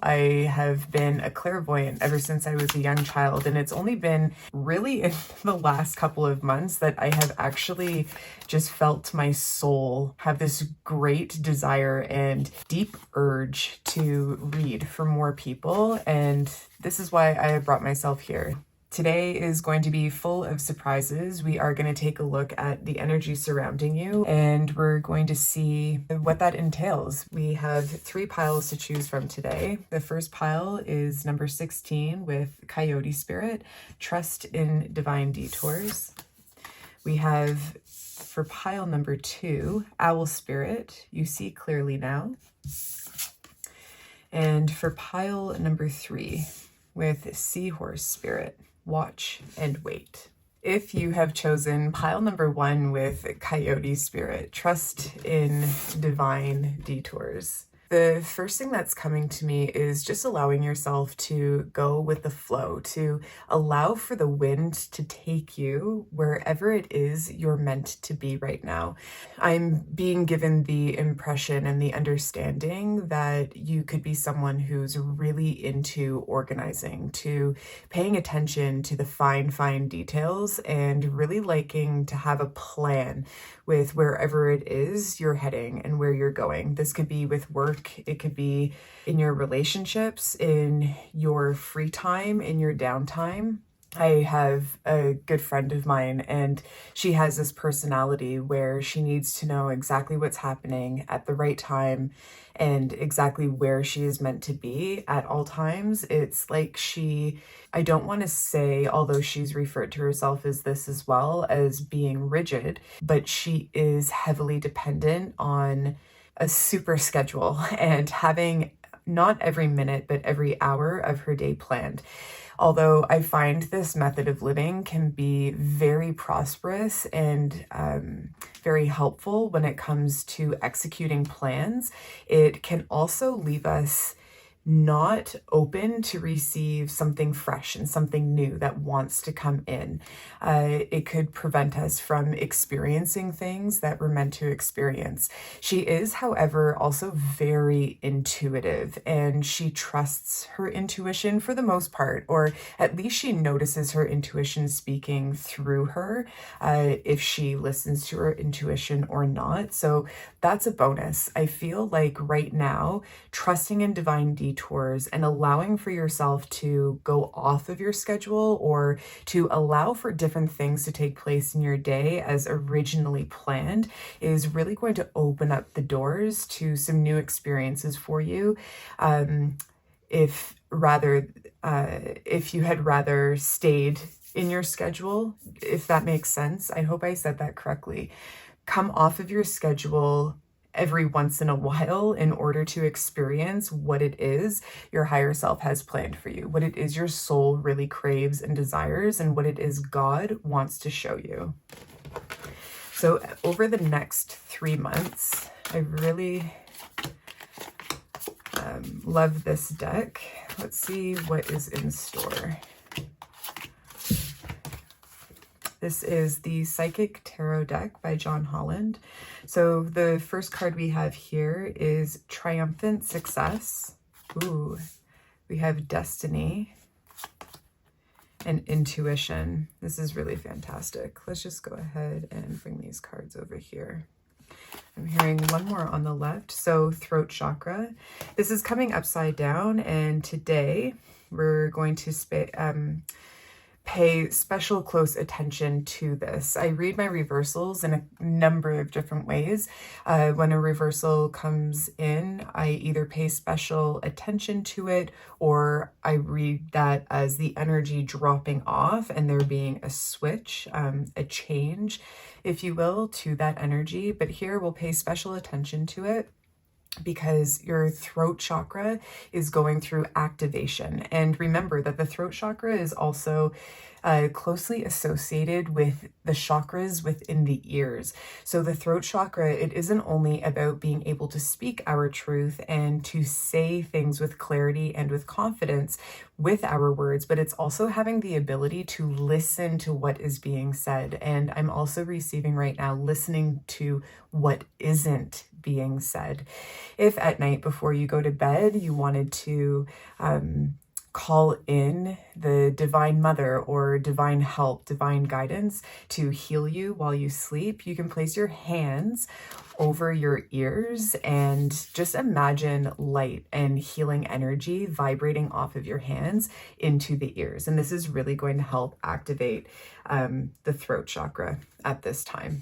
I have been a clairvoyant ever since I was a young child, and it's only been really in the last couple of months that I have actually just felt my soul have this great desire and deep urge to read for more people, and this is why I have brought myself here. Today is going to be full of surprises. We are going to take a look at the energy surrounding you, and we're going to see what that entails. We have 3 piles to choose from today. The first pile is number 16 with Coyote Spirit, Trust in Divine Detours. We have for pile number 2, Owl Spirit, You See Clearly Now. And for pile number 3 with Seahorse Spirit, Watch and Wait. If you have chosen pile number 1 with Coyote Spirit, Trust in Divine Detours, the first thing that's coming to me is just allowing yourself to go with the flow, to allow for the wind to take you wherever it is you're meant to be right now. I'm being given the impression and the understanding that you could be someone who's really into organizing, to paying attention to the fine details, and really liking to have a plan with wherever it is you're heading and where you're going. This could be with work, it could be in your relationships, in your free time, in your downtime. I have a good friend of mine, and she has this personality where she needs to know exactly what's happening at the right time and exactly where she is meant to be at all times. It's like I don't want to say, although she's referred to herself as this as well, as being rigid, but she is heavily dependent on a super schedule and having not every minute, but every hour of her day planned. Although I find this method of living can be very prosperous and very helpful when it comes to executing plans, it can also leave us not open to receive something fresh and something new that wants to come in. It could prevent us from experiencing things that we're meant to experience. She is, however, also very intuitive, and she trusts her intuition for the most part, or at least she notices her intuition speaking through her, if she listens to her intuition or not. So that's a bonus. I feel like right now, trusting in divine detours and allowing for yourself to go off of your schedule, or to allow for different things to take place in your day as originally planned, is really going to open up the doors to some new experiences for you. If you had rather stayed in your schedule, if that makes sense. I hope I said that correctly. Come off of your schedule every once in a while in order to experience what it is your higher self has planned for you, what it is your soul really craves and desires, and what it is God wants to show you. So over the next 3 months, I really love this deck. Let's see what is in store. This is the Psychic Tarot deck by John Holland. So the first card we have here is Triumphant Success. Ooh, we have Destiny and Intuition. This is really fantastic. Let's just go ahead and bring these cards over here. I'm hearing one more on the left. So throat chakra. This is coming upside down, and today we're going to pay special close attention to this. I read my reversals in a number of different ways. When a reversal comes in, I either pay special attention to it, or I read that as the energy dropping off and there being a switch, a change, if you will, to that energy. But here we'll pay special attention to it because your throat chakra is going through activation. And remember that the throat chakra is also closely associated with the chakras within the ears. So the throat chakra, it isn't only about being able to speak our truth and to say things with clarity and with confidence with our words, but it's also having the ability to listen to what is being said. And I'm also receiving right now, listening to what isn't being said. If at night before you go to bed, you wanted to call in the divine mother or divine help, divine guidance to heal you while you sleep, you can place your hands over your ears and just imagine light and healing energy vibrating off of your hands into the ears. And this is really going to help activate the throat chakra at this time.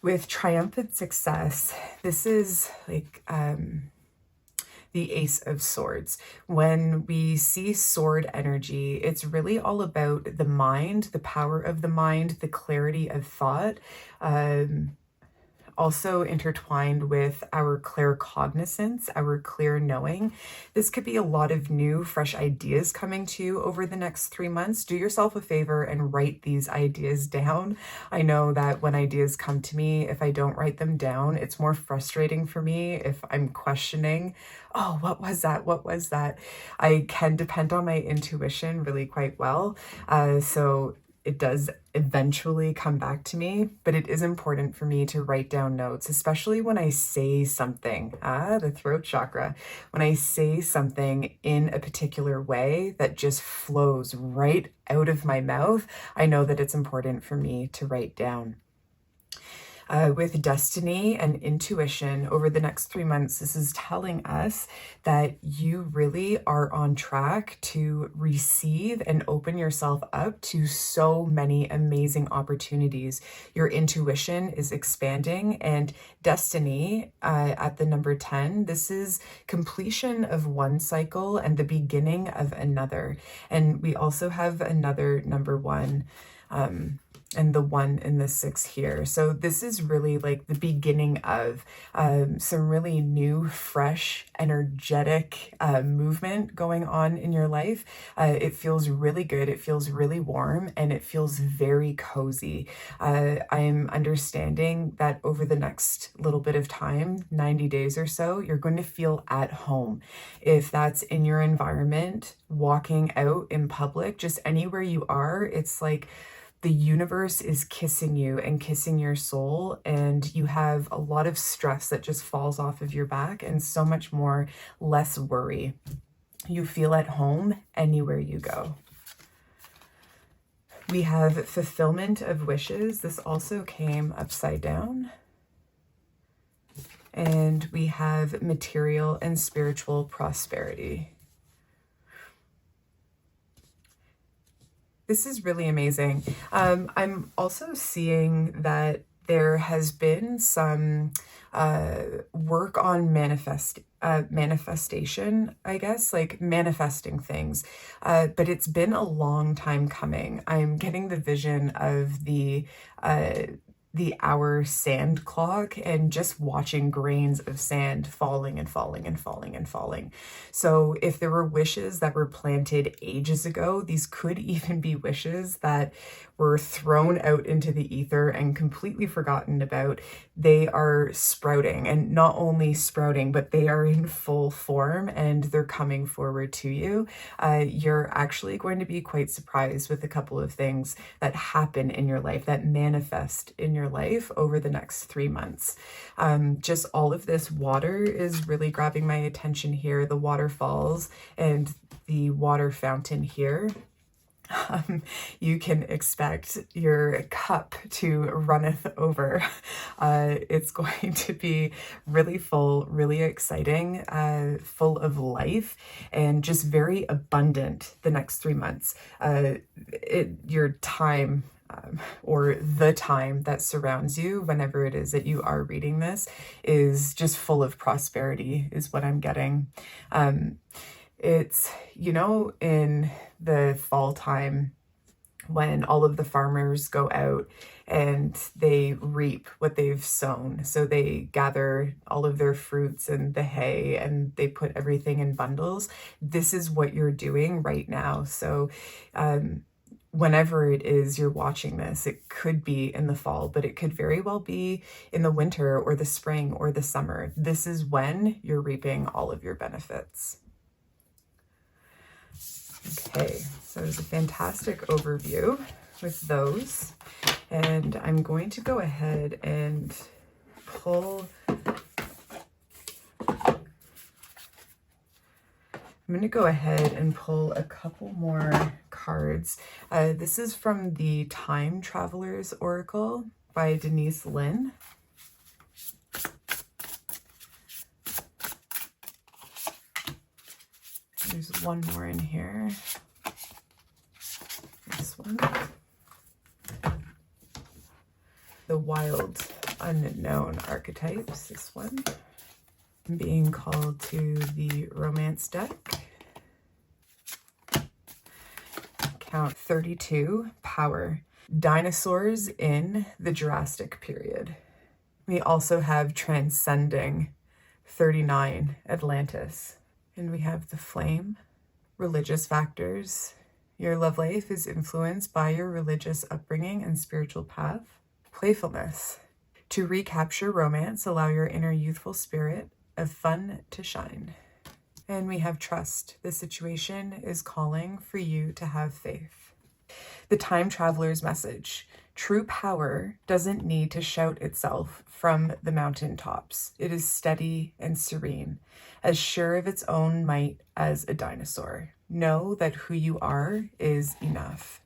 With triumphant success, this is like the Ace of Swords. When we see sword energy, it's really all about the mind, the power of the mind, the clarity of thought, also intertwined with our claircognizance, our clear knowing. This could be a lot of new, fresh ideas coming to you over the next 3 months. Do yourself a favor and write these ideas down. I know that when ideas come to me, if I don't write them down, it's more frustrating for me if I'm questioning, oh, what was that? What was that? I can depend on my intuition really quite well. So it does eventually come back to me, but it is important for me to write down notes, especially when I say something, the throat chakra, when I say something in a particular way that just flows right out of my mouth, I know that it's important for me to write down. With destiny and intuition over the next 3 months, this is telling us that you really are on track to receive and open yourself up to so many amazing opportunities. Your intuition is expanding, and destiny at the number 10, this is completion of one cycle and the beginning of another. And we also have another number 1. And the 1 and the 6 here. So this is really like the beginning of some really new, fresh, energetic movement going on in your life. It feels really good. It feels really warm, and it feels very cozy. I'm understanding that over the next little bit of time, 90 days or so, you're going to feel at home. If that's in your environment, walking out in public, just anywhere you are, it's like the universe is kissing you and kissing your soul, and you have a lot of stress that just falls off of your back and so much more, less worry. You feel at home anywhere you go. We have fulfillment of wishes. This also came upside down. And we have material and spiritual prosperity. This is really amazing. I'm also seeing that there has been some work on manifestation, I guess, like manifesting things. But it's been a long time coming. I'm getting the vision of the hour sand clock and just watching grains of sand falling and falling and falling and falling. So if there were wishes that were planted ages ago, these could even be wishes that were thrown out into the ether and completely forgotten about. They are sprouting, and not only sprouting, but they are in full form and they're coming forward to you. You're actually going to be quite surprised with a couple of things that happen in your life, that manifest in your life over the next 3 months. Just all of this water is really grabbing my attention here. The waterfalls and the water fountain here. You can expect your cup to runneth over. It's going to be really full, really exciting, full of life, and just very abundant the next 3 months. Your time, or the time that surrounds you, whenever it is that you are reading this, is just full of prosperity, is what I'm getting. It's, in the fall time when all of the farmers go out and they reap what they've sown. So they gather all of their fruits and the hay and they put everything in bundles. This is what you're doing right now. So, whenever it is you're watching this, it could be in the fall, but it could very well be in the winter or the spring or the summer. This is when you're reaping all of your benefits. Okay, so it's a fantastic overview. with those. And I'm going to go ahead and pull. I'm going to go ahead and pull a couple more cards. This is from the Time Traveler's Oracle by Denise Lynn. There's one more in here. This one. The Wild Unknown Archetypes, this one. I'm being called to the Romance deck. Count 32, Power. Dinosaurs in the Jurassic period. We also have Transcending, 39, Atlantis. And we have the Flame, Religious Factors. Your love life is influenced by your religious upbringing and spiritual path. Playfulness. To recapture romance, allow your inner youthful spirit of fun to shine. And we have Trust. The situation is calling for you to have faith. The Time Traveler's message. True power doesn't need to shout itself from the mountaintops. It is steady and serene, as sure of its own might as a dinosaur. Know that who you are is enough.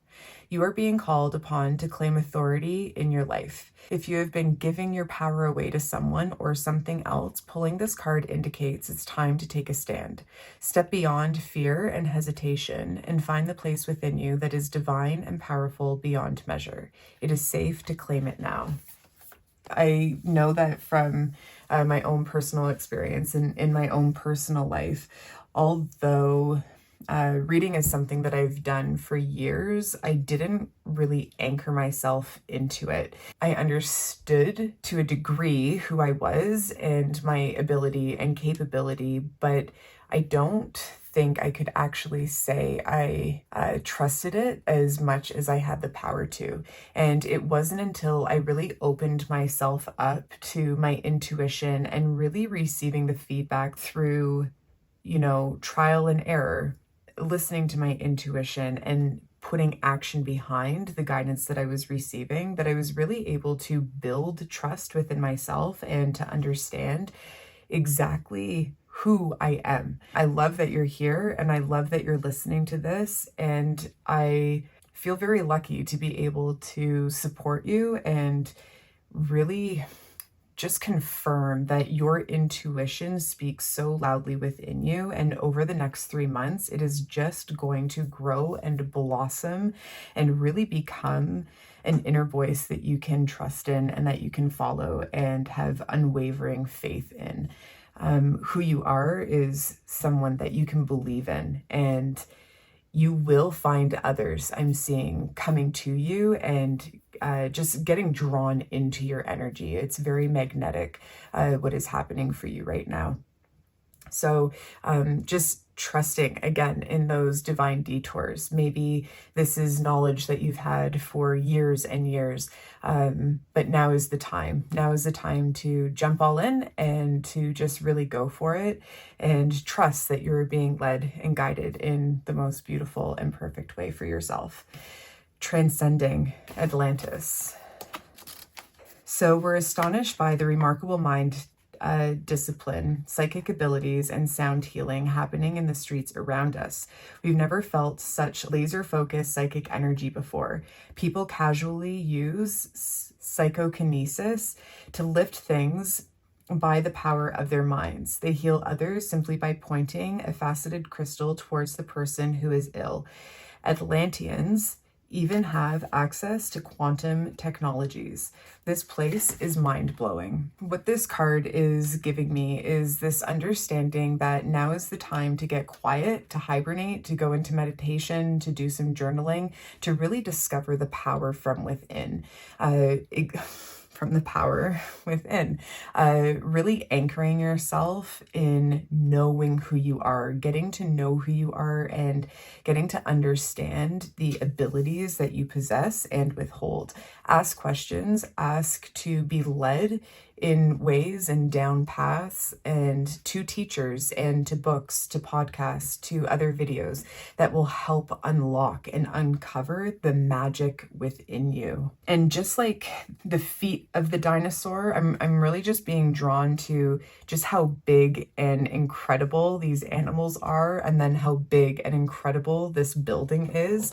You are being called upon to claim authority in your life. If you have been giving your power away to someone or something else, pulling this card indicates it's time to take a stand. Step beyond fear and hesitation and find the place within you that is divine and powerful beyond measure. It is safe to claim it now. I know that from my own personal experience and in my own personal life, although reading is something that I've done for years, I didn't really anchor myself into it. I understood to a degree who I was and my ability and capability, but I don't think I could actually say I trusted it as much as I had the power to. And it wasn't until I really opened myself up to my intuition and really receiving the feedback through, trial and error, listening to my intuition and putting action behind the guidance that I was receiving, that I was really able to build trust within myself and to understand exactly who I am. I love that you're here and I love that you're listening to this, and I feel very lucky to be able to support you and really just confirm that your intuition speaks so loudly within you. And over the next 3 months, it is just going to grow and blossom and really become an inner voice that you can trust in and that you can follow and have unwavering faith in. Who you are is someone that you can believe in, and you will find others, I'm seeing, coming to you and just getting drawn into your energy. It's very magnetic, what is happening for you right now. So just trusting again in those divine detours. Maybe this is knowledge that you've had for years and years, but now is the time. Now is the time to jump all in and to just really go for it and trust that you're being led and guided in the most beautiful and perfect way for yourself. Transcending Atlantis. So we're astonished by the remarkable mind, discipline, psychic abilities, and sound healing happening in the streets around us. We've never felt such laser-focused psychic energy before. People casually use psychokinesis to lift things by the power of their minds. They heal others simply by pointing a faceted crystal towards the person who is ill. Atlanteans even have access to quantum technologies. This place is mind-blowing. What this card is giving me is this understanding that now is the time to get quiet, to hibernate, to go into meditation, to do some journaling, to really discover the power from within. From the power within, really anchoring yourself in knowing who you are, getting to know who you are, and getting to understand the abilities that you possess and withhold. Ask questions, ask to be led in ways and down paths and to teachers and to books, to podcasts, to other videos that will help unlock and uncover the magic within you. And just like the feet of the dinosaur, I'm really just being drawn to just how big and incredible these animals are, and then how big and incredible this building is.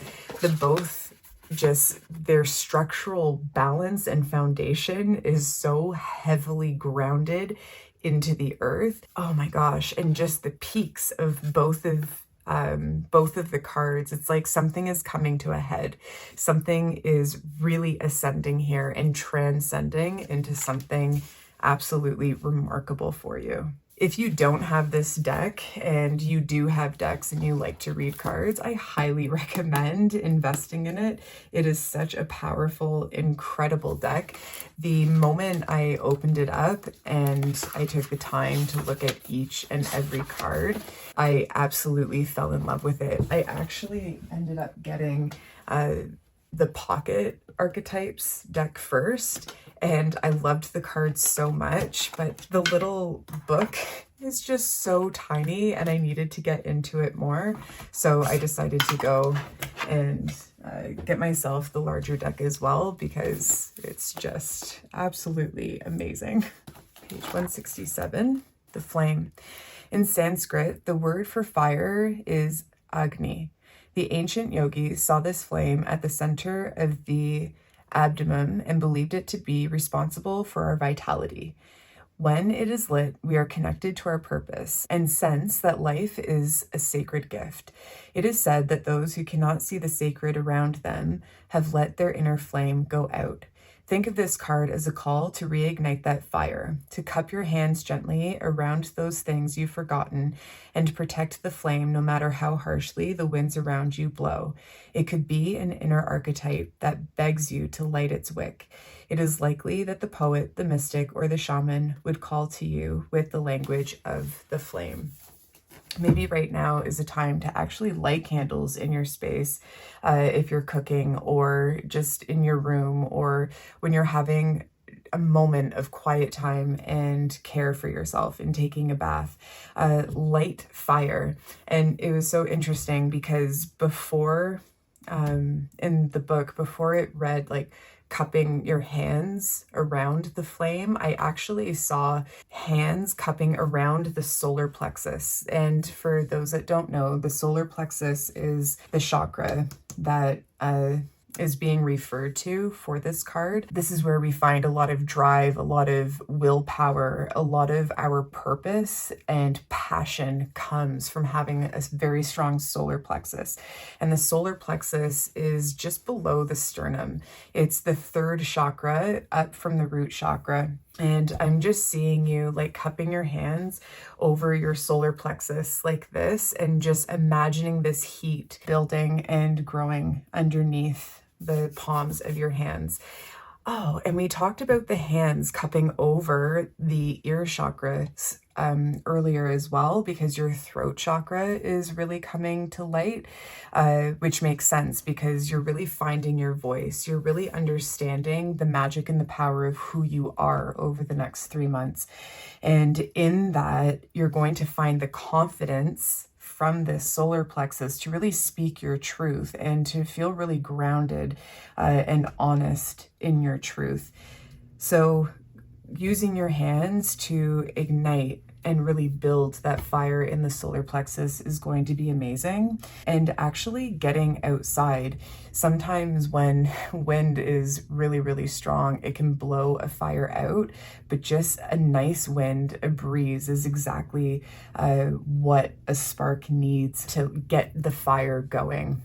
Just their structural balance and foundation is so heavily grounded into the earth. Oh my gosh. And just the peaks of both of the cards, it's like something is coming to a head. Something is really ascending here and transcending into something absolutely remarkable for you. If you don't have this deck and you do have decks and you like to read cards, I highly recommend investing in it. It is such a powerful, incredible deck. The moment I opened it up and I took the time to look at each and every card, I absolutely fell in love with it. I actually ended up getting the Pocket Archetypes deck first, and I loved the cards so much, but the little book is just so tiny and I needed to get into it more. So I decided to go and get myself the larger deck as well, because it's just absolutely amazing. Page 167, the flame. In Sanskrit, the word for fire is Agni. The ancient yogis saw this flame at the center of the abdomen and believed it to be responsible for our vitality. When it is lit, we are connected to our purpose and sense that life is a sacred gift. It is said that those who cannot see the sacred around them have let their inner flame go out. Think of this card as a call to reignite that fire, to cup your hands gently around those things you've forgotten, and protect the flame no matter how harshly the winds around you blow. It could be an inner archetype that begs you to light its wick. It is likely that the poet, the mystic, or the shaman would call to you with the language of the flame. Maybe right now is a time to actually light candles in your space, if you're cooking, or just in your room, or when you're having a moment of quiet time and care for yourself and taking a bath. Light fire. And it was so interesting because before, in the book, before it read like cupping your hands around the flame, I actually saw hands cupping around the solar plexus. And for those that don't know, the solar plexus is the chakra that is being referred to for this card. This is where we find a lot of drive, a lot of willpower, a lot of our purpose and passion comes from having a very strong solar plexus. And the solar plexus is just below the sternum. It's the third chakra up from the root chakra. And I'm just seeing you like cupping your hands over your solar plexus like this, and just imagining this heat building and growing underneath the palms of your hands. Oh, and we talked about the hands cupping over the ear chakras earlier as well, because your throat chakra is really coming to light, which makes sense because you're really finding your voice. You're really understanding the magic and the power of who you are over the next 3 months. And in that, you're going to find the confidence from this solar plexus to really speak your truth and to feel really grounded and honest in your truth. So using your hands to ignite and really build that fire in the solar plexus is going to be amazing. And actually getting outside, sometimes when wind is really, really strong, it can blow a fire out, but just a nice wind, a breeze is exactly what a spark needs to get the fire going.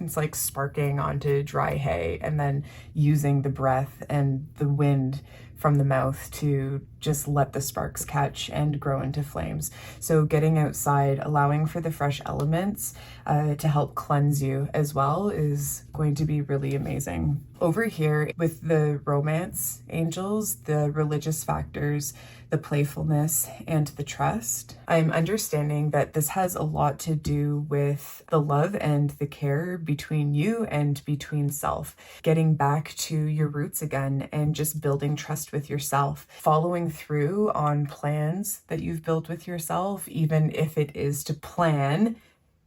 It's like sparking onto dry hay and then using the breath and the wind from the mouth to just let the sparks catch and grow into flames. So getting outside, allowing for the fresh elements to help cleanse you as well is going to be really amazing. Over here with the romance angels, the religious factors, the playfulness, and the trust. I'm understanding that this has a lot to do with the love and the care between you and between self, getting back to your roots again and just building trust with yourself, following through on plans that you've built with yourself, even if it is to plan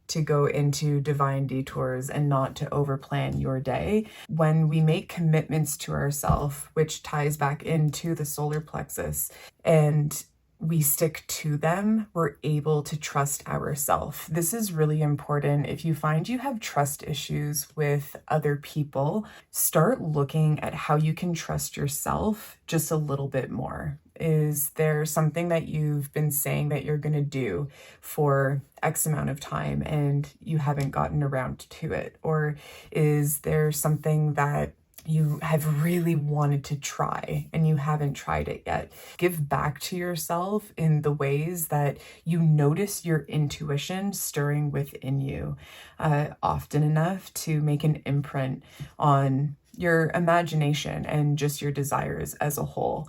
to go into divine detours and not to overplan your day. When we make commitments to ourselves, which ties back into the solar plexus, and we stick to them, we're able to trust ourselves. This is really important. If you find you have trust issues with other people, start looking at how you can trust yourself just a little bit more. Is there something that you've been saying that you're going to do for X amount of time and you haven't gotten around to it? Or is there something that you have really wanted to try and you haven't tried it yet? Give back to yourself in the ways that you notice your intuition stirring within you often enough to make an imprint on your imagination and just your desires as a whole.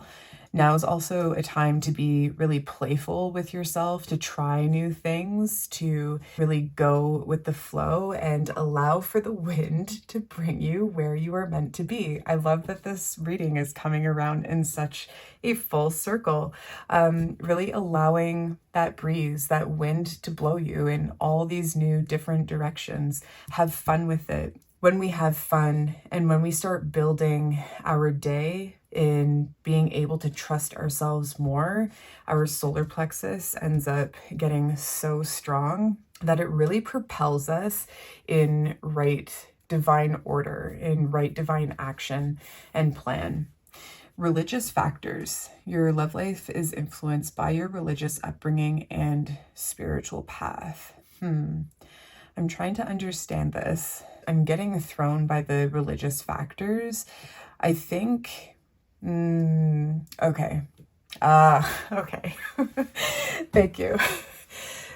Now is also a time to be really playful with yourself, to try new things, to really go with the flow and allow for the wind to bring you where you are meant to be. I love that this reading is coming around in such a full circle, really allowing that breeze, that wind to blow you in all these new different directions. Have fun with it. When we have fun and when we start building our day in being able to trust ourselves more, our solar plexus ends up getting so strong that it really propels us in right divine order, in right divine action and plan. Religious factors. Your love life is influenced by your religious upbringing and spiritual path. I'm trying to understand this. I'm getting thrown by the religious factors. I think, okay. Okay. Thank you.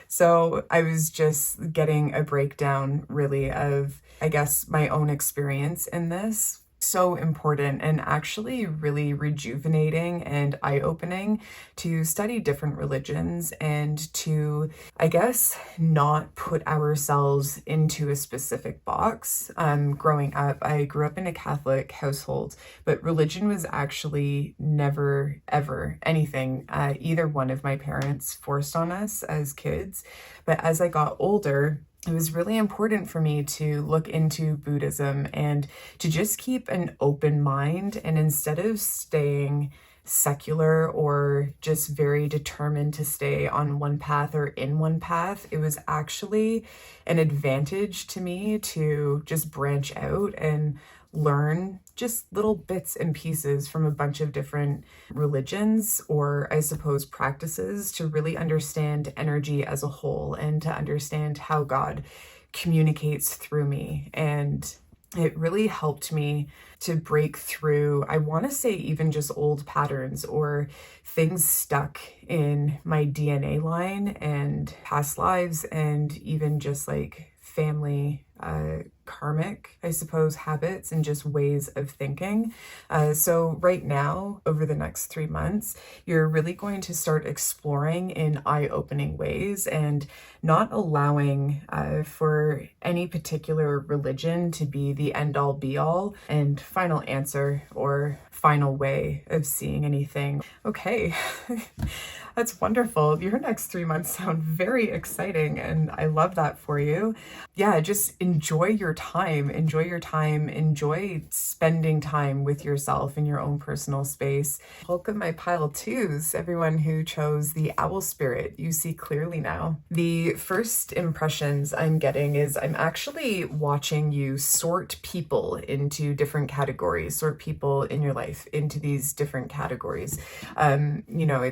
So I was just getting a breakdown really of, I guess, my own experience in this. So important and actually really rejuvenating and eye-opening to study different religions and to, I guess, not put ourselves into a specific box. Growing up, I grew up in a Catholic household, but religion was actually never, ever anything either one of my parents forced on us as kids. But as I got older, it was really important for me to look into Buddhism and to just keep an open mind. And instead of staying secular or just very determined to stay on one path or in one path, it was actually an advantage to me to just branch out and learn just little bits and pieces from a bunch of different religions, or I suppose practices, to really understand energy as a whole and to understand how God communicates through me. And it really helped me to break through, I want to say, even just old patterns or things stuck in my DNA line and past lives, and even just like family karmic, I suppose, habits and just ways of thinking. So right now, over the next 3 months, you're really going to start exploring in eye-opening ways and not allowing for any particular religion to be the end-all be-all and final answer or final way of seeing anything. Okay. That's wonderful. Your next 3 months sound very exciting, and I love that for you. Yeah, just enjoy your time. Enjoy your time. Enjoy spending time with yourself in your own personal space. Welcome my pile twos, everyone who chose the owl spirit. You see clearly now. The first impressions I'm getting is I'm actually watching you sort people into different categories, sort people in your life into these different categories.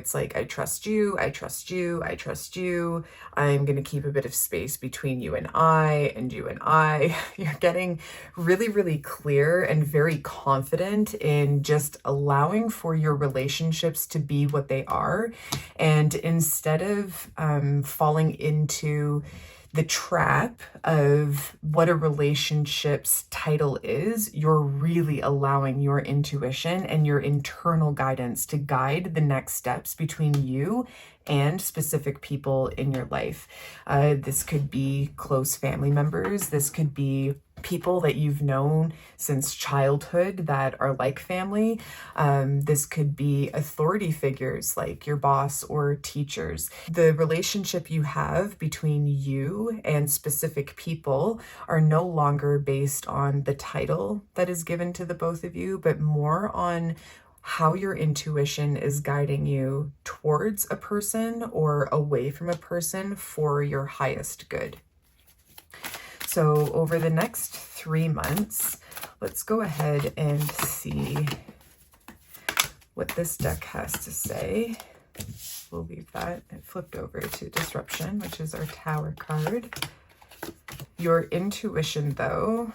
It's like, I trust you, I trust you, I trust you. I'm going to keep a bit of space between you and I, and you and I. You're getting really, really clear and very confident in just allowing for your relationships to be what they are. And instead of falling into the trap of what a relationship's title is, you're really allowing your intuition and your internal guidance to guide the next steps between you and specific people in your life. This could be close family members. This could be people that you've known since childhood that are like family. This could be authority figures like your boss or teachers. The relationship you have between you and specific people are no longer based on the title that is given to the both of you, but more on how your intuition is guiding you towards a person or away from a person for your highest good. So over the next 3 months, let's go ahead and see what this deck has to say. We'll leave that. It flipped over to Disruption, which is our Tower card. Your intuition, though,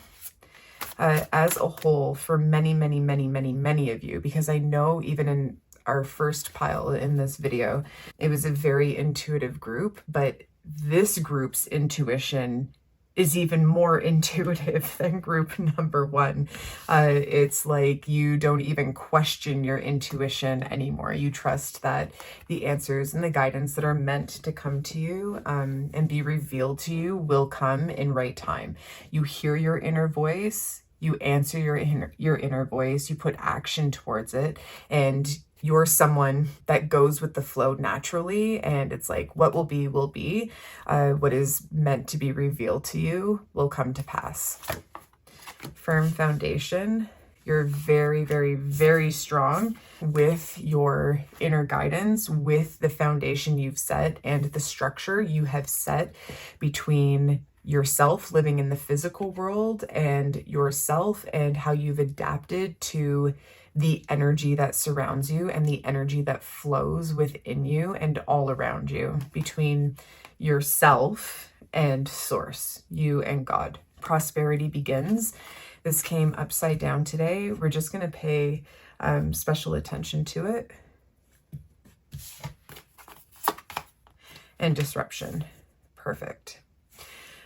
as a whole, for many, many, many, many, many of you, because I know even in our first pile in this video, it was a very intuitive group, but this group's intuition is even more intuitive than group number one. It's like you don't even question your intuition anymore. You trust that the answers and the guidance that are meant to come to you and be revealed to you will come in right time. You hear your inner voice, you answer your inner voice, you put action towards it, and you're someone that goes with the flow naturally, and it's like what will be will be. What is meant to be revealed to you will come to pass. Firm foundation. You're very, very, very strong with your inner guidance, with the foundation you've set and the structure you have set between yourself living in the physical world and yourself and how you've adapted to the energy that surrounds you and the energy that flows within you and all around you, between yourself and source, you and God. Prosperity begins. This came upside down today. We're just going to pay special attention to it. And disruption. Perfect.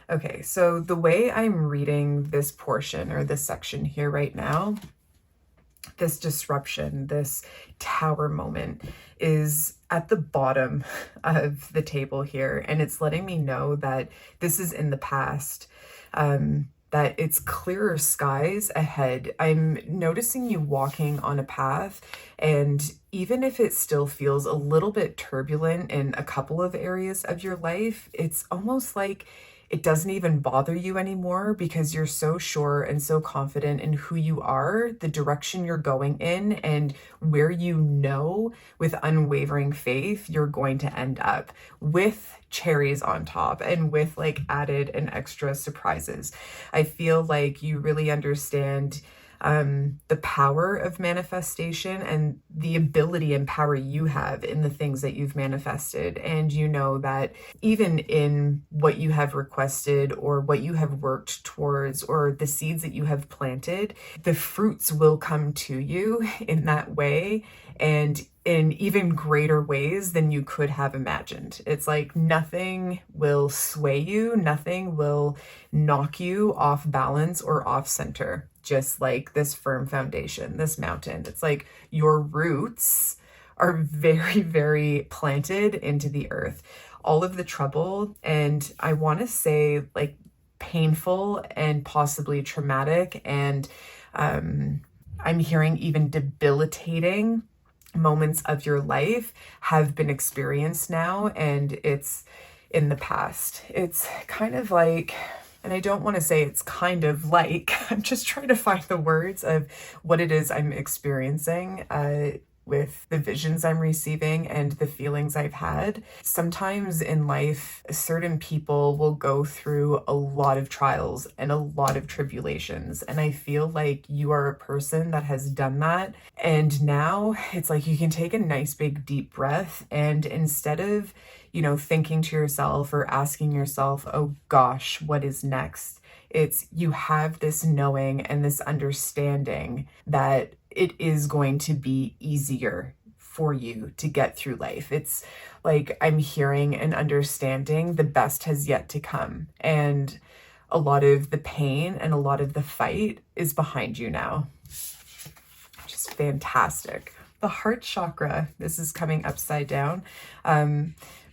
Okay, so the way I'm reading this portion or this section here right now, this disruption, this tower moment is at the bottom of the table here. And it's letting me know that this is in the past, that it's clearer skies ahead. I'm noticing you walking on a path, and even if it still feels a little bit turbulent in a couple of areas of your life, it's almost like it doesn't even bother you anymore because you're so sure and so confident in who you are, the direction you're going in, and where you know with unwavering faith you're going to end up, with cherries on top and with like added and extra surprises. I feel like you really understand the power of manifestation and the ability and power you have in the things that you've manifested. And you know that even in what you have requested or what you have worked towards or the seeds that you have planted, the fruits will come to you in that way and in even greater ways than you could have imagined. It's like nothing will sway you, nothing will knock you off balance or off center. Just like this firm foundation, this mountain. It's like your roots are very, very planted into the earth. All of the trouble, and I want to say like painful and possibly traumatic, and I'm hearing even debilitating moments of your life have been experienced now, and it's in the past. It's kind of like, and I don't want to say it's kind of like, I'm just trying to find the words of what it is I'm experiencing with the visions I'm receiving and the feelings I've had. Sometimes in life, certain people will go through a lot of trials and a lot of tribulations. And I feel like you are a person that has done that. And now it's like you can take a nice big deep breath, and instead of thinking to yourself or asking yourself, oh gosh, what is next? It's you have this knowing and this understanding that it is going to be easier for you to get through life. It's like I'm hearing and understanding the best has yet to come. And a lot of the pain and a lot of the fight is behind you now. Just fantastic. The heart chakra, this is coming upside down.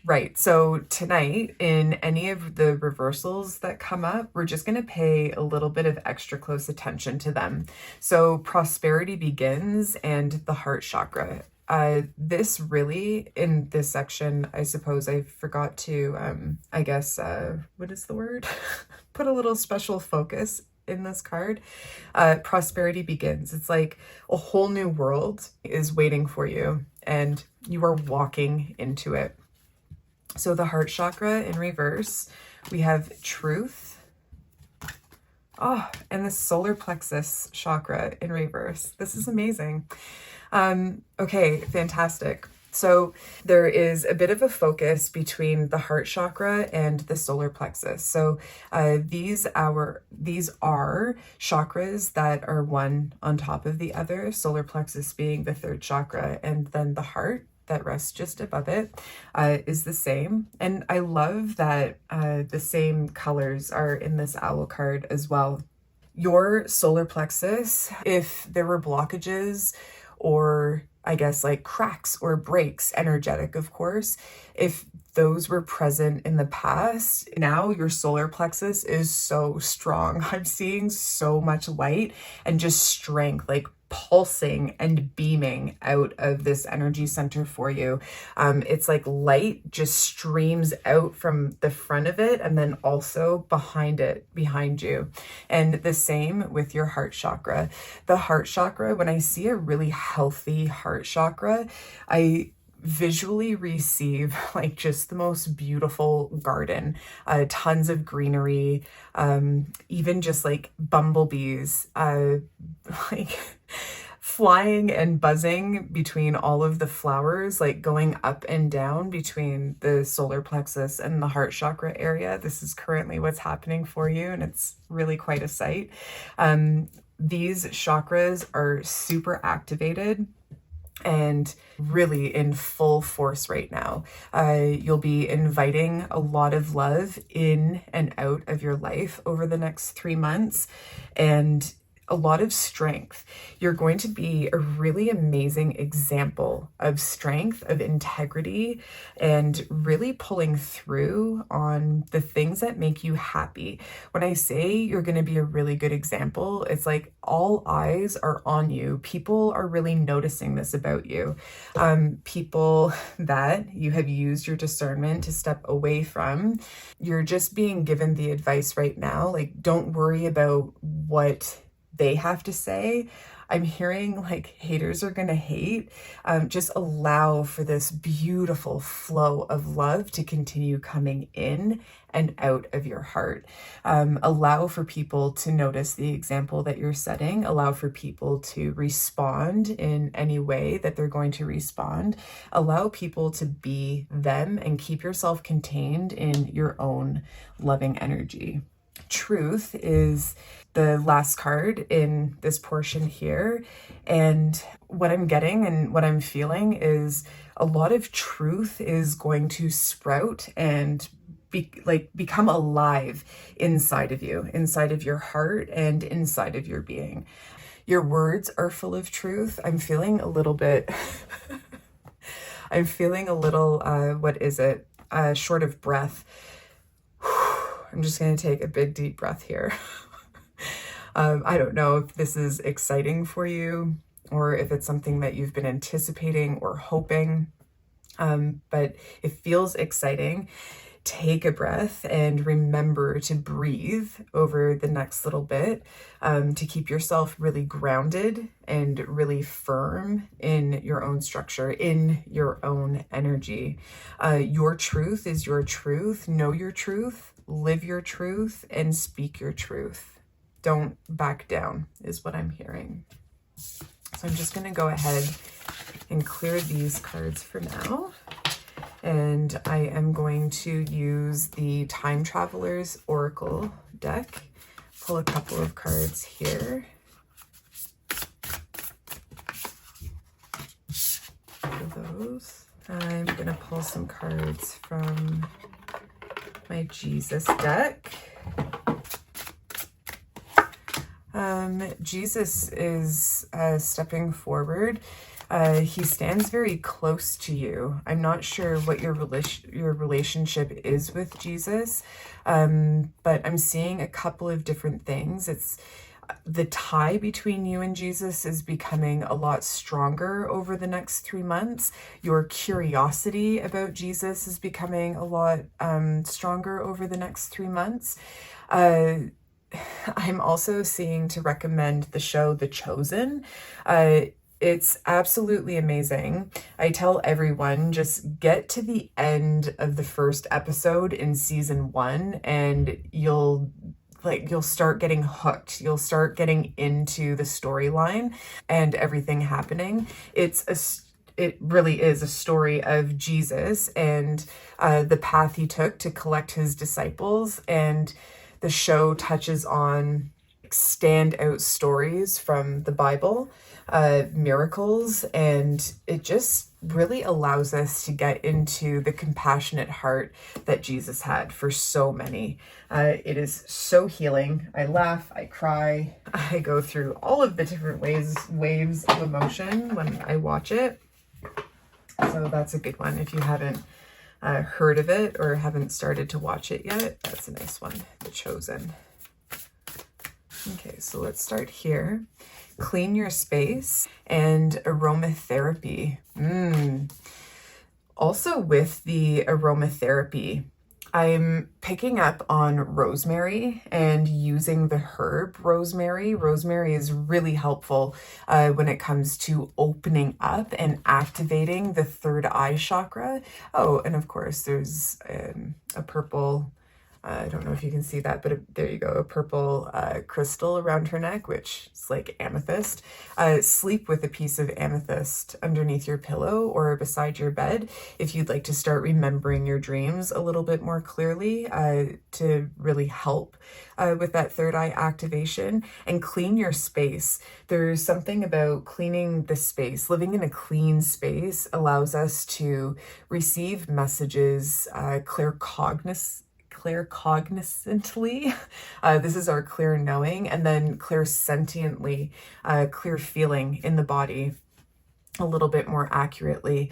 Right, so tonight, in any of the reversals that come up, we're just going to pay a little bit of extra close attention to them. So prosperity begins and the heart chakra. This really, in this section, I suppose I forgot to, what is the word? Put a little special focus in this card. Prosperity begins. It's like a whole new world is waiting for you and you are walking into it. So the heart chakra in reverse, we have truth. Oh, and the solar plexus chakra in reverse. This is amazing. Okay, fantastic. So there is a bit of a focus between the heart chakra and the solar plexus. So these are chakras that are one on top of the other, solar plexus being the third chakra, and then the heart that rests just above it is the same. And I love that the same colors are in this owl card as well. Your solar plexus, if there were blockages or I guess like cracks or breaks, energetic, of course, if those were present in the past, now your solar plexus is so strong. I'm seeing so much light and just strength, like pulsing and beaming out of this energy center for you. It's like light just streams out from the front of it and then also behind you. And the same with your heart chakra. The heart chakra, when I see a really healthy heart chakra, I visually receive like just the most beautiful garden, tons of greenery, even just like bumblebees, like flying and buzzing between all of the flowers, like going up and down between the solar plexus and the heart chakra area. This is currently what's happening for you, and it's really quite a sight. These chakras are super activated and really in full force right now. You'll be inviting a lot of love in and out of your life over the next 3 months, and a lot of strength. You're going to be a really amazing example of strength, of integrity, and really pulling through on the things that make you happy. When I say you're going to be a really good example, it's like all eyes are on you. People are really noticing this about you. People that you have used your discernment to step away from, you're just being given the advice right now, like, don't worry about what they have to say. I'm hearing like haters are going to hate. Just allow for this beautiful flow of love to continue coming in and out of your heart. Allow for people to notice the example that you're setting. Allow for people to respond in any way that they're going to respond. Allow people to be them and keep yourself contained in your own loving energy. Truth is the last card in this portion here. And what I'm getting and what I'm feeling is a lot of truth is going to sprout and become alive inside of you, inside of your heart and inside of your being. Your words are full of truth. I'm feeling a little bit, short of breath. I'm just going to take a big deep breath here. I don't know if this is exciting for you or if it's something that you've been anticipating or hoping, but it feels exciting. Take a breath and remember to breathe over the next little bit, to keep yourself really grounded and really firm in your own structure, in your own energy. Your truth is your truth. Know your truth, live your truth, and speak your truth. Don't back down is what I'm hearing. So I'm just going to go ahead and clear these cards for now. And I am going to use the Time Traveler's Oracle deck. Pull a couple of cards here. Pull those. I'm going to pull some cards from my Jesus deck. Jesus is stepping forward. He stands very close to you. I'm not sure what your relationship is with Jesus, but I'm seeing a couple of different things. It's the tie between you and Jesus is becoming a lot stronger over the next 3 months. Your curiosity about Jesus is becoming a lot stronger over the next 3 months. I'm also seeing to recommend the show The Chosen. It's absolutely amazing. I tell everyone, just get to the end of the first episode in season 1 and you'll start getting hooked. You'll start getting into the storyline and everything happening. It really is a story of Jesus and the path he took to collect his disciples, and the show touches on standout stories from the Bible, miracles, and it just really allows us to get into the compassionate heart that Jesus had for so many. It is so healing. I laugh, I cry, I go through all of the different waves of emotion when I watch it. So that's a good one. If you haven't heard of it or haven't started to watch it yet, that's a nice one, The Chosen. Okay, so let's start here. Clean your space and aromatherapy. Also with the aromatherapy, I'm picking up on rosemary and using the herb rosemary. Rosemary is really helpful when it comes to opening up and activating the third eye chakra. Oh, and of course there's a purple, I don't know if you can see that, but there you go, a purple crystal around her neck, which is like amethyst. Sleep with a piece of amethyst underneath your pillow or beside your bed if you'd like to start remembering your dreams a little bit more clearly to really help with that third eye activation. And clean your space. There's something about cleaning the space. Living in a clean space allows us to receive messages claircognizantly. This is our clear knowing, and then clairsentiently, clear feeling in the body a little bit more accurately.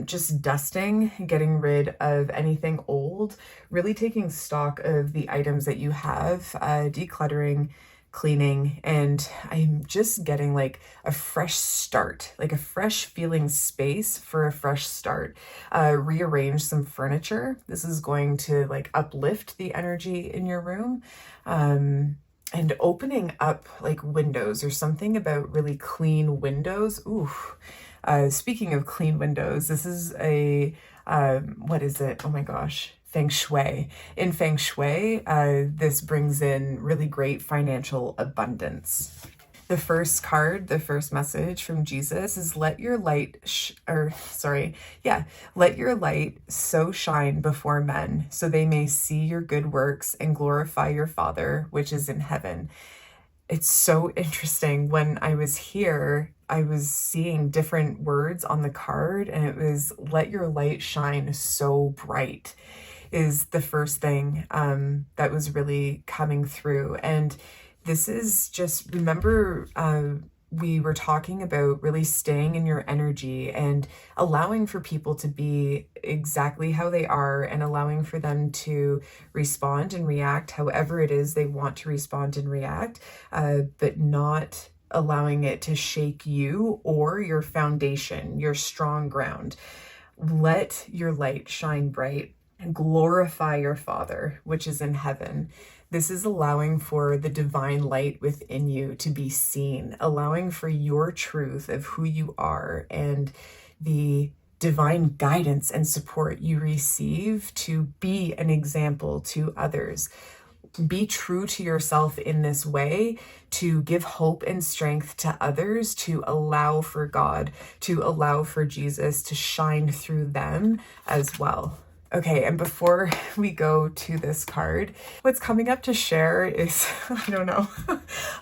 Just dusting, getting rid of anything old, really taking stock of the items that you have, decluttering, cleaning, and I'm just getting like a fresh start, like a fresh feeling space for a fresh start. Rearrange some furniture. This is going to like uplift the energy in your room. And opening up like windows. There's something about really clean windows. Ooh. Speaking of clean windows, this is a, what is it? Oh my gosh. Feng Shui. In Feng Shui, this brings in really great financial abundance. The first card, the first message from Jesus is let your light so shine before men so they may see your good works and glorify your Father which is in heaven. It's so interesting. When I was here, I was seeing different words on the card, and it was let your light shine so bright is the first thing that was really coming through. And this is just, remember, we were talking about really staying in your energy and allowing for people to be exactly how they are and allowing for them to respond and react however it is they want to respond and react, but not allowing it to shake you or your foundation, your strong ground. Let your light shine bright and glorify your Father, which is in heaven. This is allowing for the divine light within you to be seen, allowing for your truth of who you are and the divine guidance and support you receive to be an example to others. Be true to yourself in this way, to give hope and strength to others, to allow for God, to allow for Jesus to shine through them as well. Okay, and before we go to this card, what's coming up to share is, I don't know,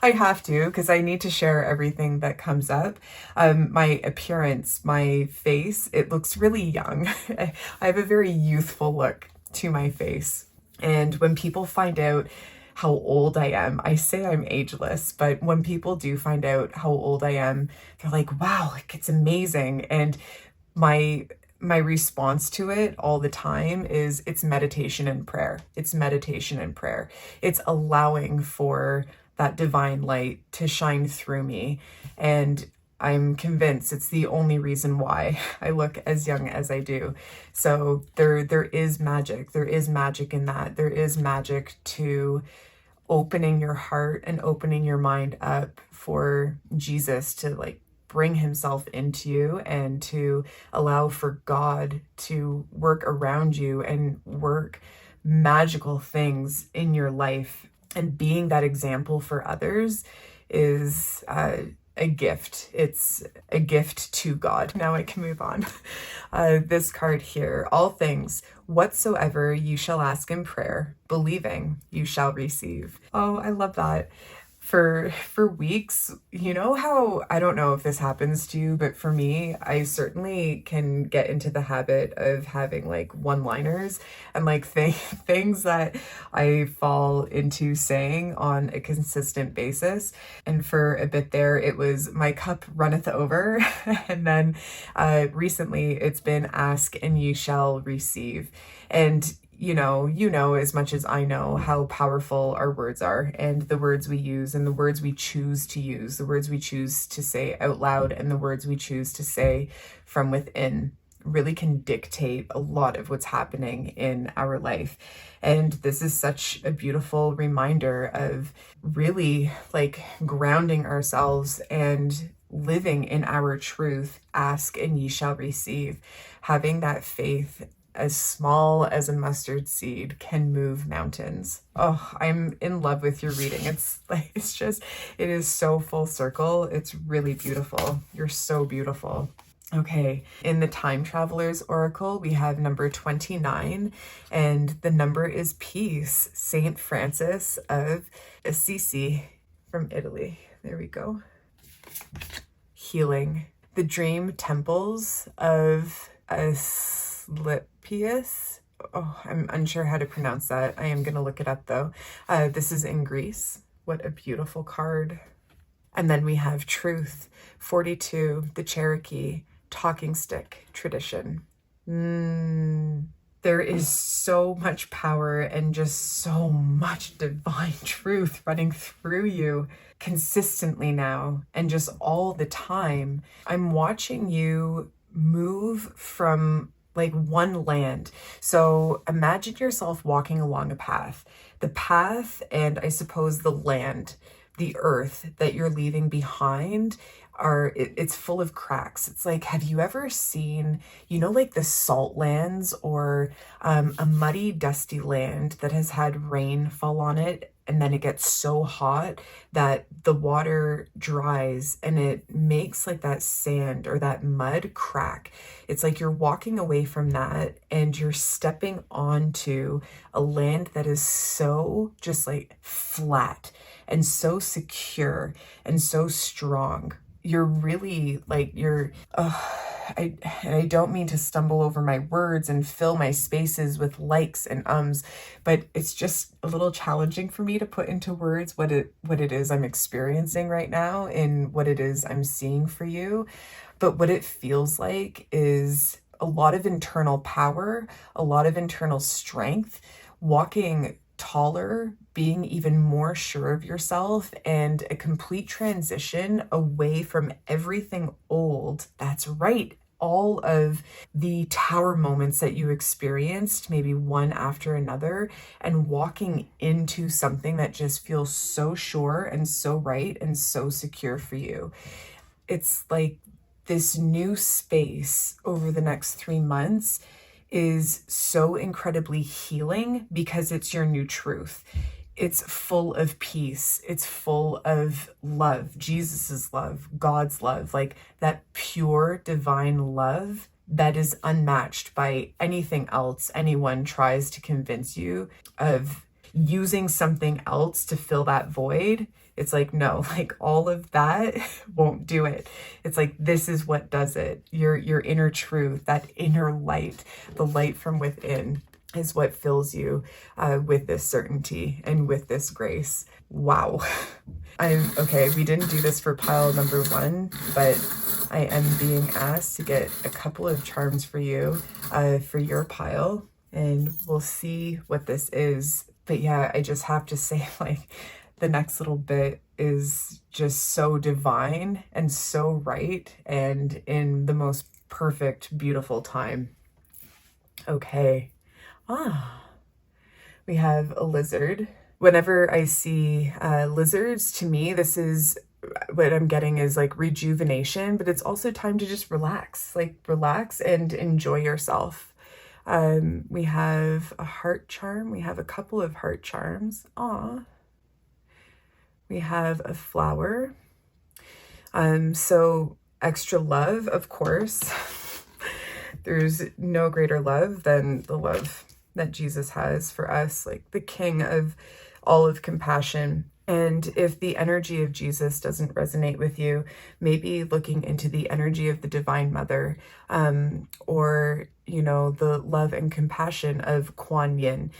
I have to, because I need to share everything that comes up. My appearance, my face, it looks really young. I have a very youthful look to my face. And when people find out how old I am, I say I'm ageless, but when people do find out how old I am, they're like, wow, like it's amazing. And my response to it all the time is it's meditation and prayer. It's meditation and prayer. It's allowing for that divine light to shine through me. And I'm convinced it's the only reason why I look as young as I do. So there is magic. There is magic in that. There is magic to opening your heart and opening your mind up for Jesus to like bring himself into you and to allow for God to work around you and work magical things in your life. And being that example for others is a gift. It's a gift to God. Now I can move on. This card here, all things whatsoever you shall ask in prayer, believing you shall receive. Oh, I love that. For weeks, you know how, I don't know if this happens to you, but for me, I certainly can get into the habit of having like one-liners and like things that I fall into saying on a consistent basis. And for a bit there, it was my cup runneth over. And then recently it's been ask and ye shall receive. And you know as much as I know how powerful our words are, and the words we use and the words we choose to use, the words we choose to say out loud and the words we choose to say from within really can dictate a lot of what's happening in our life. And this is such a beautiful reminder of really like grounding ourselves and living in our truth. Ask and ye shall receive. Having that faith as small as a mustard seed can move mountains. Oh, I'm in love with your reading. It's like, it is so full circle. It's really beautiful. You're so beautiful. Okay, in the Time Traveler's Oracle, we have number 29, and the number is peace. Saint Francis of Assisi from Italy. There we go. Healing. The dream temples of Asclepius. Oh, I'm unsure how to pronounce that. I am going to look it up though. This is in Greece. What a beautiful card. And then we have Truth, 42, the Cherokee, talking stick tradition. There is so much power and just so much divine truth running through you consistently now and just all the time. I'm watching you move from like one land. So imagine yourself walking along a path. The path and I suppose the land, the earth that you're leaving behind it's full of cracks. It's like, have you ever seen, like the salt lands or a muddy, dusty land that has had rain fall on it, and then it gets so hot that the water dries and it makes like that sand or that mud crack. It's like you're walking away from that and you're stepping onto a land that is so just like flat and so secure and so strong. You're really like, I don't mean to stumble over my words and fill my spaces with likes and ums, but it's just a little challenging for me to put into words what it is I'm experiencing right now and what it is I'm seeing for you. But what it feels like is a lot of internal power, a lot of internal strength, walking taller, being even more sure of yourself, and a complete transition away from everything old. That's right. All of the tower moments that you experienced, maybe one after another, and walking into something that just feels so sure and so right and so secure for you. It's like this new space over the next 3 months is so incredibly healing because it's your new truth. It's full of peace. It's full of love, Jesus's love, God's love, like that pure divine love that is unmatched by anything else anyone tries to convince you of using something else to fill that void. It's like, no, like all of that won't do it. It's like, this is what does it. Your inner truth, that inner light, the light from within is what fills you with this certainty and with this grace. Wow. Okay, we didn't do this for pile number 1, but I am being asked to get a couple of charms for you for your pile, and we'll see what this is. But yeah, I just have to say, like, the next little bit is just so divine and so right and in the most perfect, beautiful time. Okay. We have a lizard. Whenever I see lizards, to me, this is what I'm getting is like rejuvenation, but it's also time to just relax, like relax and enjoy yourself. We have a heart charm. We have a couple of heart charms. We have a flower. So extra love, of course. There's no greater love than the love that Jesus has for us, like the King of all of compassion. And if the energy of Jesus doesn't resonate with you, maybe looking into the energy of the Divine Mother, or, you know, the love and compassion of Kuan Yin.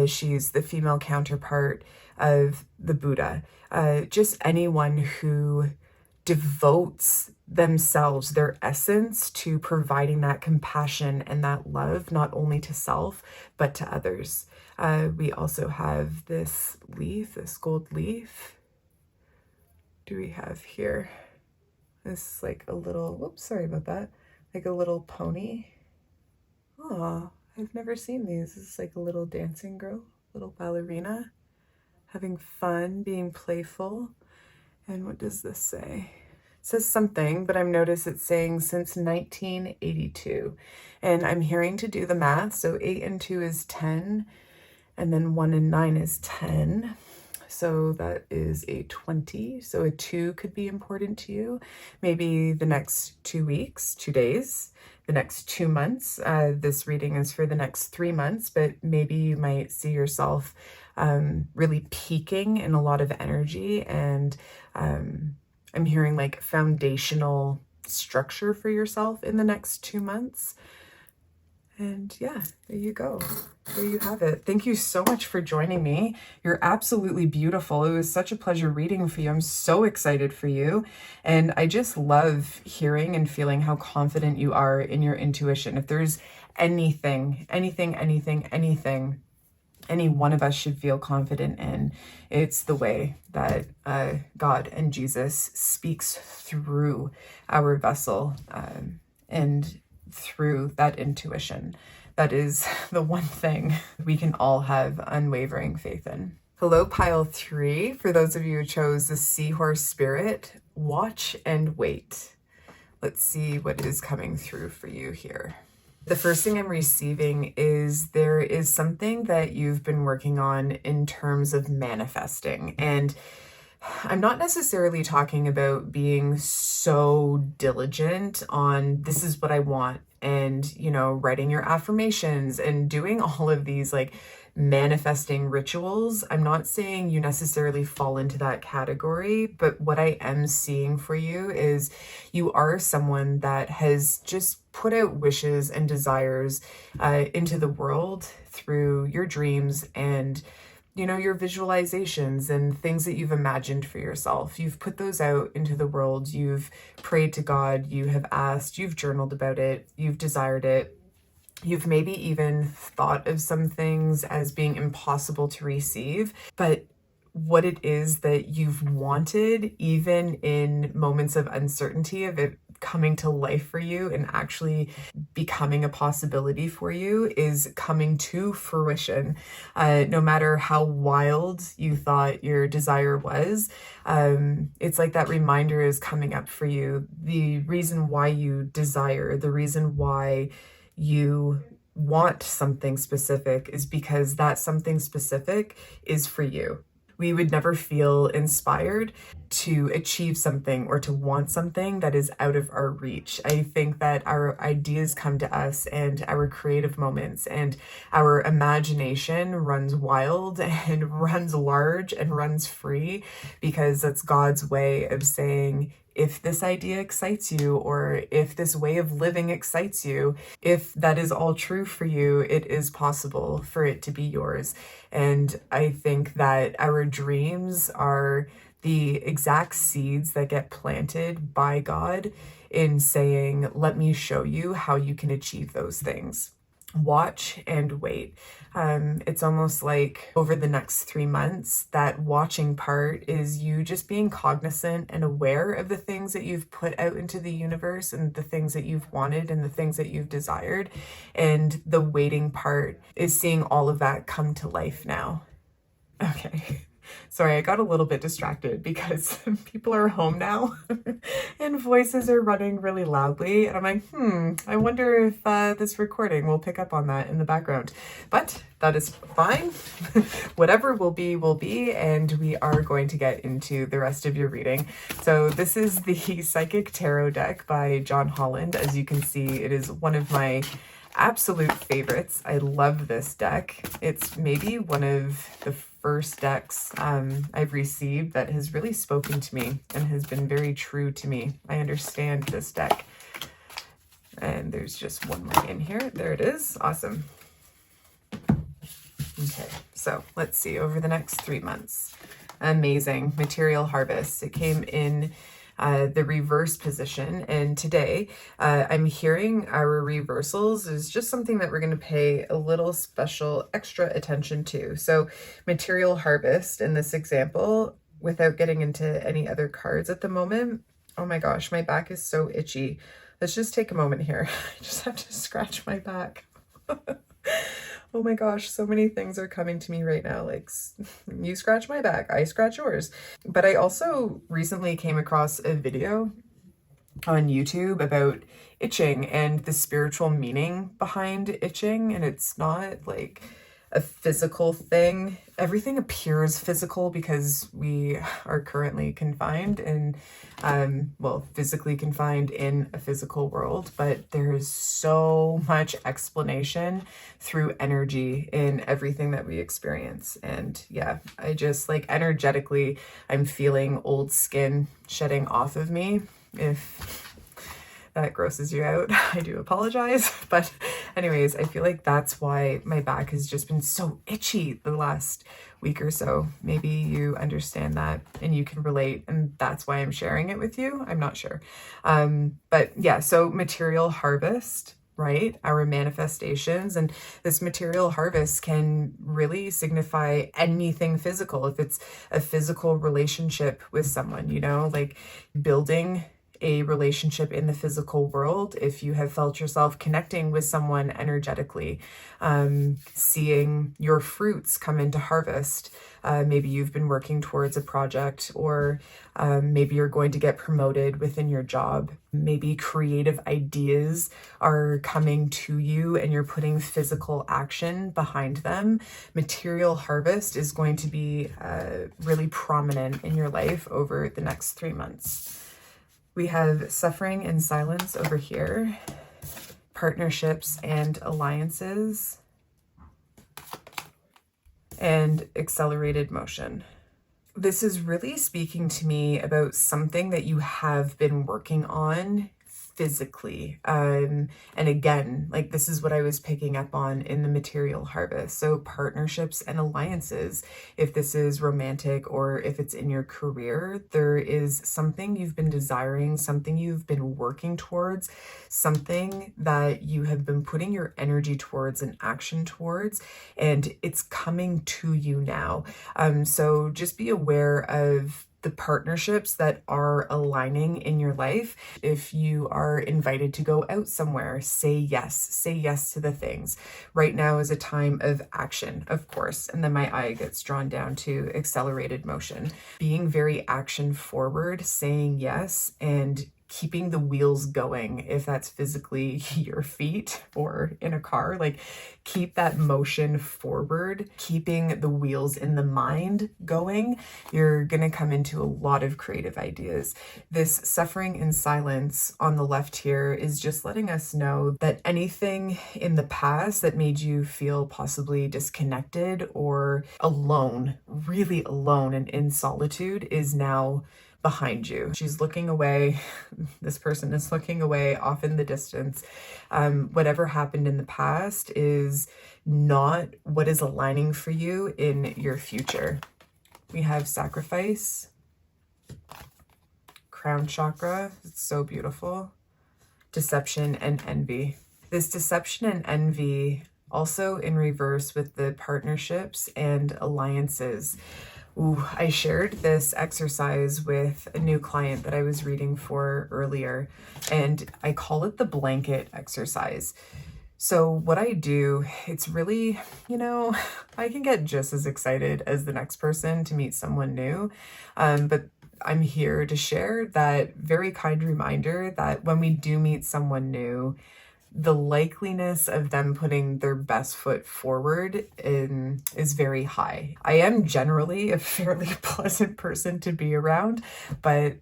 She's the female counterpart of the Buddha. Just anyone who devotes themselves, their essence, to providing that compassion and that love, not only to self, but to others. We also have this leaf, this gold leaf. Do we have here? This is like a little, whoops, sorry about that. Like a little pony. Oh, I've never seen these. This is like a little dancing girl, little ballerina, having fun, being playful. And what does this say? It says something, but I've noticed it's saying since 1982. And I'm hearing to do the math. So 8 and 2 is 10. And then 1 and 9 is 10. So that is a 20. So a 2 could be important to you. Maybe the next 2 weeks, 2 days, the next 2 months. This reading is for the next 3 months, but maybe you might see yourself really peaking in a lot of energy. And I'm hearing like foundational structure for yourself in the next 2 months. And yeah, there you go. There you have it. Thank you so much for joining me. You're absolutely beautiful. It was such a pleasure reading for you. I'm so excited for you. And I just love hearing and feeling how confident you are in your intuition. If there's anything any one of us should feel confident in, it's the way that God and Jesus speaks through our vessel and through that intuition. That is the one thing we can all have unwavering faith in. Hello, pile 3. For those of you who chose the Seahorse Spirit, watch and wait. Let's see what is coming through for you here. The first thing I'm receiving is there is something that you've been working on in terms of manifesting. And I'm not necessarily talking about being so diligent on this is what I want and, you know, writing your affirmations and doing all of these like manifesting rituals. I'm not saying you necessarily fall into that category, but what I am seeing for you is you are someone that has just put out wishes and desires into the world through your dreams and, you know, your visualizations and things that you've imagined for yourself. You've put those out into the world. You've prayed to God. You have asked. You've journaled about it. You've desired it. You've maybe even thought of some things as being impossible to receive, but what it is that you've wanted, even in moments of uncertainty of it coming to life for you and actually becoming a possibility for you, is coming to fruition. No matter how wild you thought your desire was, it's like that reminder is coming up for you. The reason why you desire, the reason why you want something specific is because that something specific is for you. we would never feel inspired to achieve something or to want something that is out of our reach. I think that our ideas come to us, and our creative moments and our imagination runs wild and runs large and runs free, because that's God's way of saying, if this idea excites you, or if this way of living excites you, if that is all true for you, it is possible for it to be yours. And I think that our dreams are the exact seeds that get planted by God in saying, let me show you how you can achieve those things. Watch and wait. It's almost like over the next 3 months, that watching part is you just being cognizant and aware of the things that you've put out into the universe, and the things that you've wanted and the things that you've desired. And the waiting part is seeing all of that come to life now. Okay. Sorry, I got a little bit distracted because people are home now and voices are running really loudly. And I'm like, I wonder if this recording will pick up on that in the background. But that is fine. Whatever will be, and we are going to get into the rest of your reading. So this is the Psychic Tarot deck by John Holland. As you can see, it is one of my absolute favorites. I love this deck. It's maybe one of the first decks I've received that has really spoken to me and has been very true to me. I understand this deck. And there's just one more in here. There it is. Awesome. Okay, so let's see. Over the next 3 months. Amazing. Material harvest. It came in the reverse position, and today I'm hearing our reversals is just something that we're going to pay a little special extra attention to. So material harvest in this example, without getting into any other cards at the moment. Oh my gosh, my back is so itchy. Let's just take a moment here. I just have to scratch my back. Oh my gosh, so many things are coming to me right now. Like, you scratch my back, I scratch yours. But I also recently came across a video on YouTube about itching and the spiritual meaning behind itching. And it's not like a physical thing. Everything appears physical because we are currently confined and, physically confined in a physical world, but there is so much explanation through energy in everything that we experience. And yeah, I just like energetically, I'm feeling old skin shedding off of me. If that grosses you out, I do apologize. But anyways, I feel like that's why my back has just been so itchy the last week or so. Maybe you understand that and you can relate, and that's why I'm sharing it with you. I'm not sure. But yeah, so material harvest, right? Our manifestations, and this material harvest can really signify anything physical. If it's a physical relationship with someone, like building a relationship in the physical world, if you have felt yourself connecting with someone energetically, seeing your fruits come into harvest. Maybe you've been working towards a project, or maybe you're going to get promoted within your job. Maybe creative ideas are coming to you and you're putting physical action behind them. Material harvest is going to be really prominent in your life over the next 3 months. We have suffering and silence over here, partnerships and alliances, and accelerated motion. This is really speaking to me about something that you have been working on physically. And again, like this is what I was picking up on in the material harvest. So partnerships and alliances, if this is romantic or if it's in your career, there is something you've been desiring, something you've been working towards, something that you have been putting your energy towards and action towards, and it's coming to you now. So just be aware of the partnerships that are aligning in your life. If you are invited to go out somewhere, say yes to the things. Right now is a time of action, of course. And then my eye gets drawn down to accelerated motion, being very action forward, saying yes, and keeping the wheels going, if that's physically your feet or in a car, like keep that motion forward, keeping the wheels in the mind going. You're going to come into a lot of creative ideas. This suffering in silence on the left here is just letting us know that anything in the past that made you feel possibly disconnected or alone, really alone and in solitude, is now behind you. She's looking away. This person is looking away off in the distance. Whatever happened in the past is not what is aligning for you in your future. We have sacrifice, crown chakra. It's so beautiful. Deception and envy. This deception and envy also in reverse with the partnerships and alliances. Ooh, I shared this exercise with a new client that I was reading for earlier, and I call it the blanket exercise. So what I do, it's really, I can get just as excited as the next person to meet someone new, but I'm here to share that very kind reminder that when we do meet someone new, the likeliness of them putting their best foot forward is very high. I am generally a fairly pleasant person to be around, but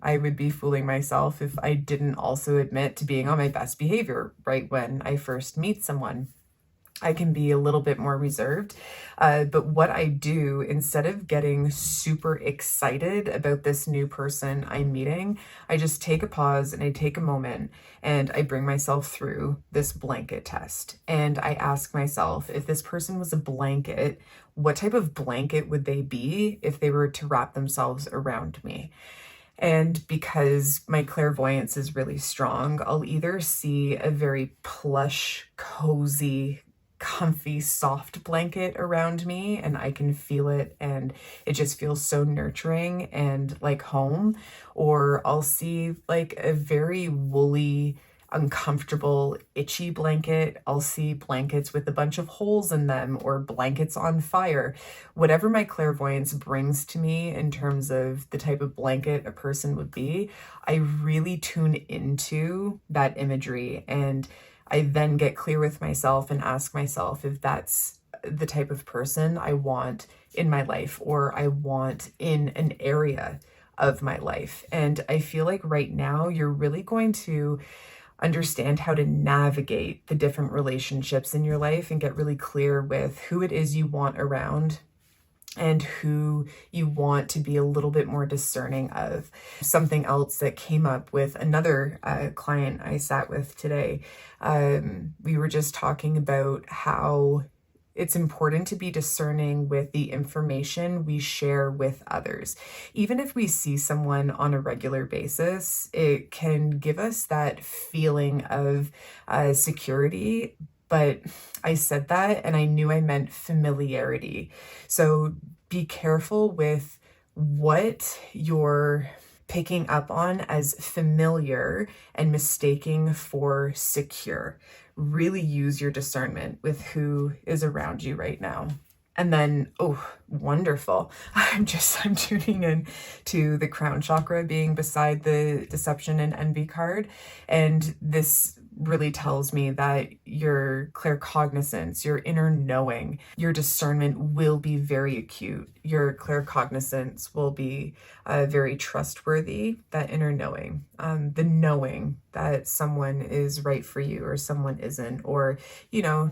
I would be fooling myself if I didn't also admit to being on my best behavior right when I first meet someone. I can be a little bit more reserved, but what I do, instead of getting super excited about this new person I'm meeting, I just take a pause and I take a moment and I bring myself through this blanket test. And I ask myself, if this person was a blanket, what type of blanket would they be if they were to wrap themselves around me? And because my clairvoyance is really strong, I'll either see a very plush, cozy, comfy, soft blanket around me and I can feel it and it just feels so nurturing and like home, or I'll see like a very woolly, uncomfortable, itchy blanket. I'll see blankets with a bunch of holes in them or blankets on fire. Whatever my clairvoyance brings to me in terms of the type of blanket a person would be, I really tune into that imagery, and I then get clear with myself and ask myself if that's the type of person I want in my life or I want in an area of my life. And I feel like right now you're really going to understand how to navigate the different relationships in your life and get really clear with who it is you want around and who you want to be a little bit more discerning of. Something else that came up with another client I sat with today, we were just talking about how it's important to be discerning with the information we share with others. Even if we see someone on a regular basis, it can give us that feeling of security. But I said that and I knew I meant familiarity. So be careful with what you're picking up on as familiar and mistaking for secure. Really use your discernment with who is around you right now. And then, oh, wonderful. I'm tuning in to the crown chakra being beside the deception and envy card. And this really tells me that your claircognizance, your inner knowing, your discernment will be very acute. Your claircognizance will be very trustworthy, that inner knowing, the knowing that someone is right for you or someone isn't, or,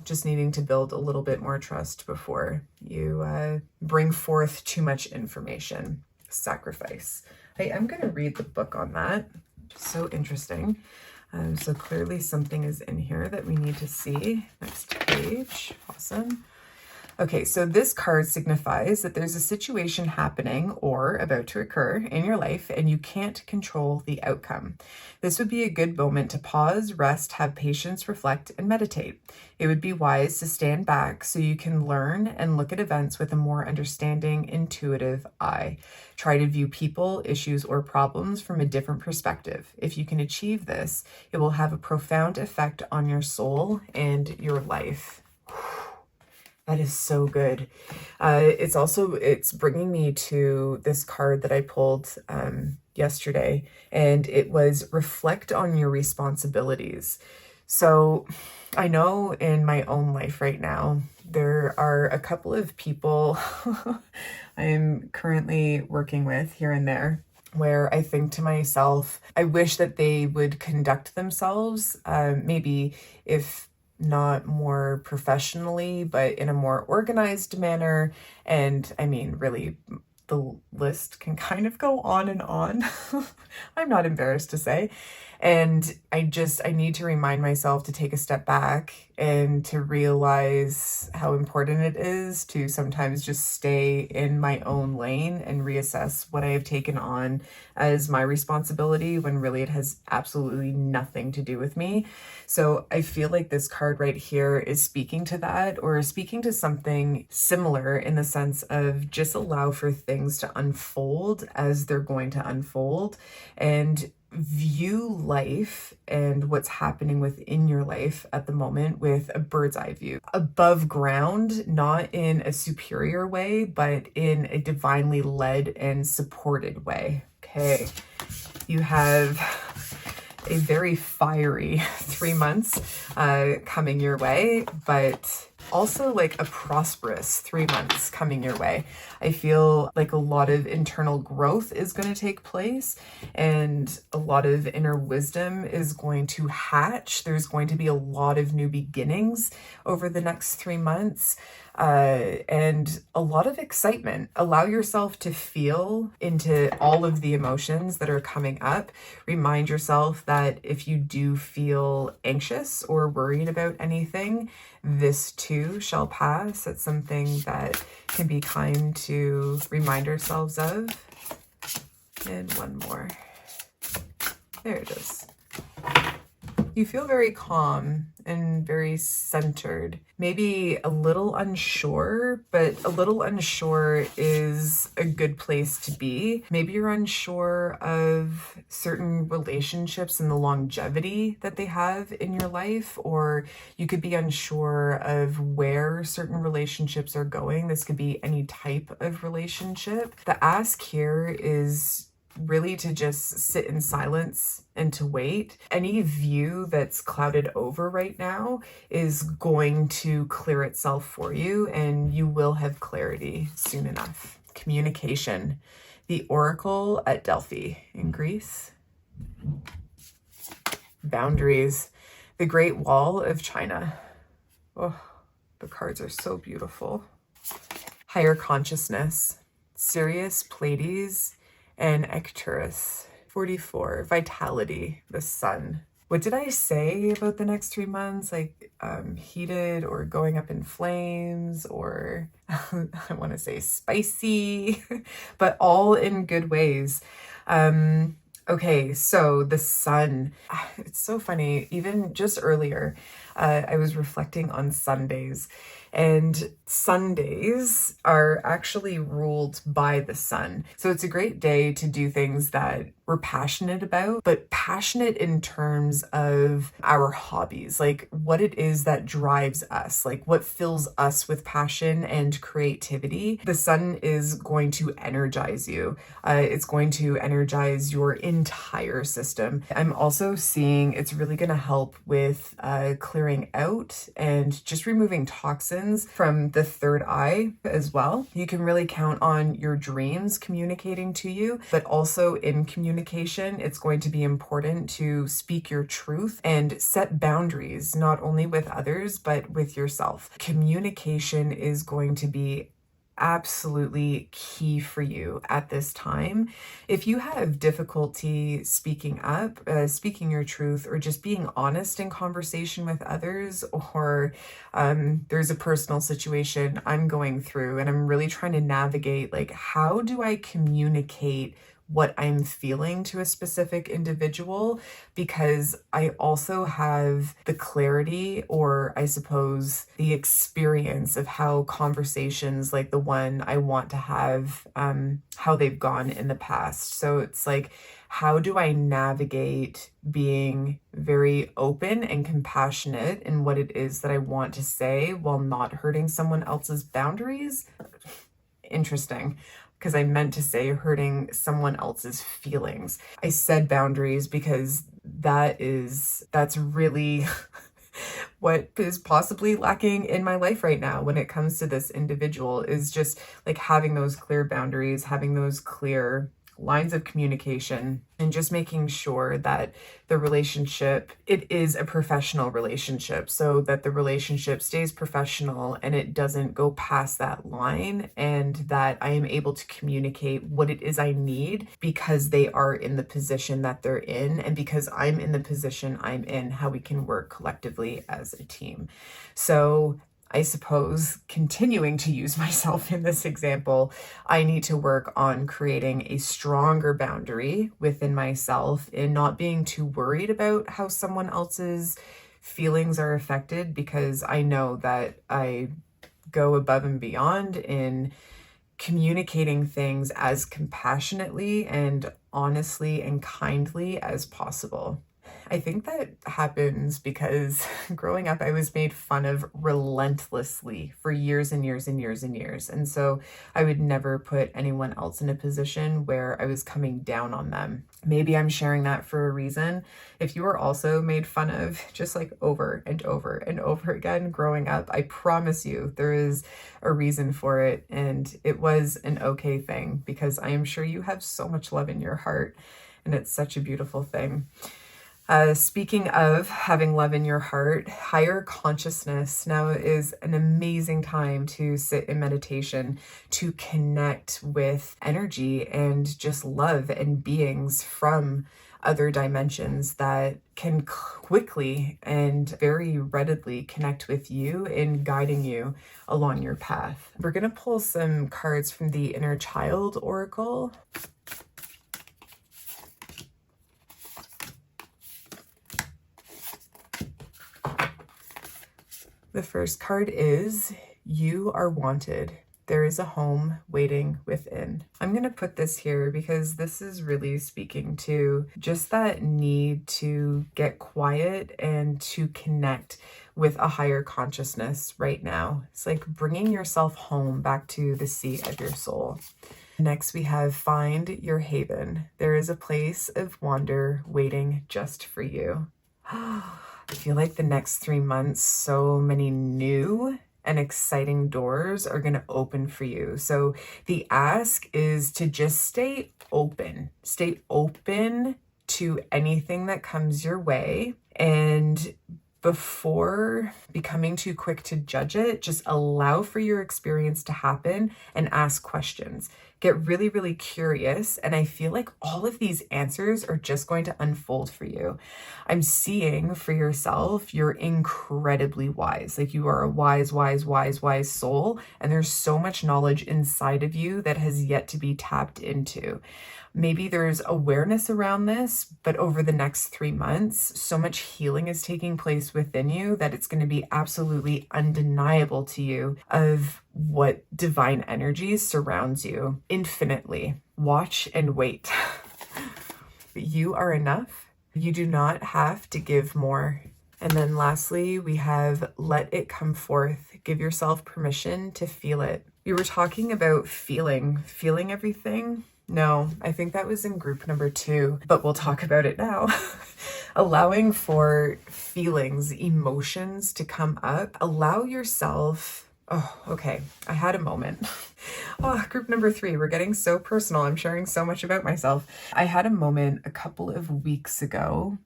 just needing to build a little bit more trust before you bring forth too much information. Sacrifice. I am going to read the book on that. So interesting. So clearly something is in here that we need to see. Next page. Awesome. Okay, so this card signifies that there's a situation happening or about to occur in your life and you can't control the outcome. This would be a good moment to pause, rest, have patience, reflect, and meditate. It would be wise to stand back so you can learn and look at events with a more understanding, intuitive eye. Try to view people, issues, or problems from a different perspective. If you can achieve this, it will have a profound effect on your soul and your life. That is so good. It's bringing me to this card that I pulled yesterday, and it was reflect on your responsibilities. So I know in my own life right now, there are a couple of people I'm currently working with here and there where I think to myself, I wish that they would conduct themselves, maybe if not more professionally, but in a more organized manner. And I mean, really, the list can kind of go on and on. I'm not embarrassed to say. And I need to remind myself to take a step back and to realize how important it is to sometimes just stay in my own lane and reassess what I have taken on as my responsibility when really it has absolutely nothing to do with me. So I feel like this card right here is speaking to that, or speaking to something similar in the sense of just allow for things to unfold as they're going to unfold, and view life and what's happening within your life at the moment with a bird's eye view, above ground, not in a superior way, but in a divinely led and supported way. Okay, you have a very fiery 3 months coming your way, but also like a prosperous 3 months coming your way. I feel like a lot of internal growth is going to take place, and a lot of inner wisdom is going to hatch. There's going to be a lot of new beginnings over the next 3 months. And a lot of excitement. Allow yourself to feel into all of the emotions that are coming up. Remind yourself that if you do feel anxious or worried about anything, this too shall pass. It's something that can be kind to remind ourselves of. And one more. There it is. You feel very calm and very centered, maybe a little unsure, but a little unsure is a good place to be. Maybe you're unsure of certain relationships and the longevity that they have in your life, or you could be unsure of where certain relationships are going. This could be any type of relationship. The ask here is really to just sit in silence and to wait. Any view that's clouded over right now is going to clear itself for you, and you will have clarity soon enough. Communication. The Oracle at Delphi in Greece. Boundaries. The Great Wall of China. Oh, the cards are so beautiful. Higher consciousness. Sirius, Pleiades, and Arcturus. 44, vitality, the sun. What did I say about the next 3 months? Like heated or going up in flames, or I want to say spicy, but all in good ways. Okay, so the sun. It's so funny. Even just earlier, I was reflecting on Sundays, and Sundays are actually ruled by the sun. So it's a great day to do things that we're passionate about, but passionate in terms of our hobbies, like what it is that drives us, like what fills us with passion and creativity. The sun is going to energize you. It's going to energize your entire system. I'm also seeing it's really going to help with clearing out and just removing toxins from the third eye as well. You can really count on your dreams communicating to you, but also in communication, it's going to be important to speak your truth and set boundaries, not only with others, but with yourself. Communication is going to be absolutely key for you at this time. If you have difficulty speaking up, speaking your truth, or just being honest in conversation with others, or there's a personal situation I'm going through and I'm really trying to navigate, like, how do I communicate what I'm feeling to a specific individual, because I also have the clarity, or I suppose the experience of how conversations like the one I want to have, how they've gone in the past. So it's like, how do I navigate being very open and compassionate in what it is that I want to say while not hurting someone else's boundaries? Interesting, because I meant to say hurting someone else's feelings. I said boundaries because that's really what is possibly lacking in my life right now when it comes to this individual, is just like having those clear boundaries, having those clear lines of communication, and just making sure that the relationship, it is a professional relationship, so that the relationship stays professional and it doesn't go past that line, and that I am able to communicate what it is I need because they are in the position that they're in, and because I'm in the position I'm in, how we can work collectively as a team. So I suppose, continuing to use myself in this example, I need to work on creating a stronger boundary within myself in not being too worried about how someone else's feelings are affected, because I know that I go above and beyond in communicating things as compassionately and honestly and kindly as possible. I think that happens because growing up, I was made fun of relentlessly for years and years and years and years. And so I would never put anyone else in a position where I was coming down on them. Maybe I'm sharing that for a reason. If you were also made fun of just like over and over and over again growing up, I promise you there is a reason for it. And it was an okay thing, because I am sure you have so much love in your heart, and it's such a beautiful thing. Speaking of having love in your heart, higher consciousness now is an amazing time to sit in meditation, to connect with energy and just love and beings from other dimensions that can quickly and very readily connect with you in guiding you along your path. We're going to pull some cards from the Inner Child Oracle. The first card is, you are wanted. There is a home waiting within. I'm going to put this here because this is really speaking to just that need to get quiet and to connect with a higher consciousness right now. It's like bringing yourself home, back to the seat of your soul. Next, we have find your haven. There is a place of wonder waiting just for you. I feel like the next 3 months, so many new and exciting doors are going to open for you. So the ask is to just stay open to anything that comes your way. And before becoming too quick to judge it, just allow for your experience to happen and ask questions. Get really, really curious. And I feel like all of these answers are just going to unfold for you. I'm seeing for yourself, you're incredibly wise. Like, you are a wise, wise, wise, wise soul. And there's so much knowledge inside of you that has yet to be tapped into. Maybe there's awareness around this, but over the next 3 months, so much healing is taking place within you that it's going to be absolutely undeniable to you of what divine energy surrounds you infinitely. Watch and wait. You are enough. You do not have to give more. And then lastly, we have let it come forth. Give yourself permission to feel it. We were talking about feeling everything. No, I think that was in group number 2, but we'll talk about it now. Allowing for feelings, emotions to come up. Allow yourself. Oh, okay. I had a moment. Oh, group number 3. We're getting so personal. I'm sharing so much about myself. I had a moment a couple of weeks ago.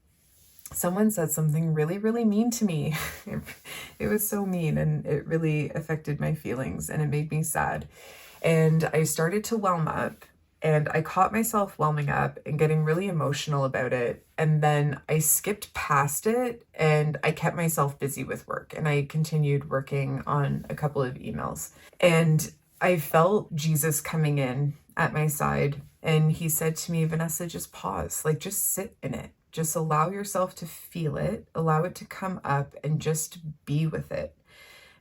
Someone said something really, really mean to me. It was so mean, and it really affected my feelings, and it made me sad. And I started to whelm up. And I caught myself whelming up and getting really emotional about it. And then I skipped past it and I kept myself busy with work. And I continued working on a couple of emails. And I felt Jesus coming in at my side And he said to me, Vanessa, just pause, like just sit in it. Just allow yourself to feel it, allow it to come up, and just be with it.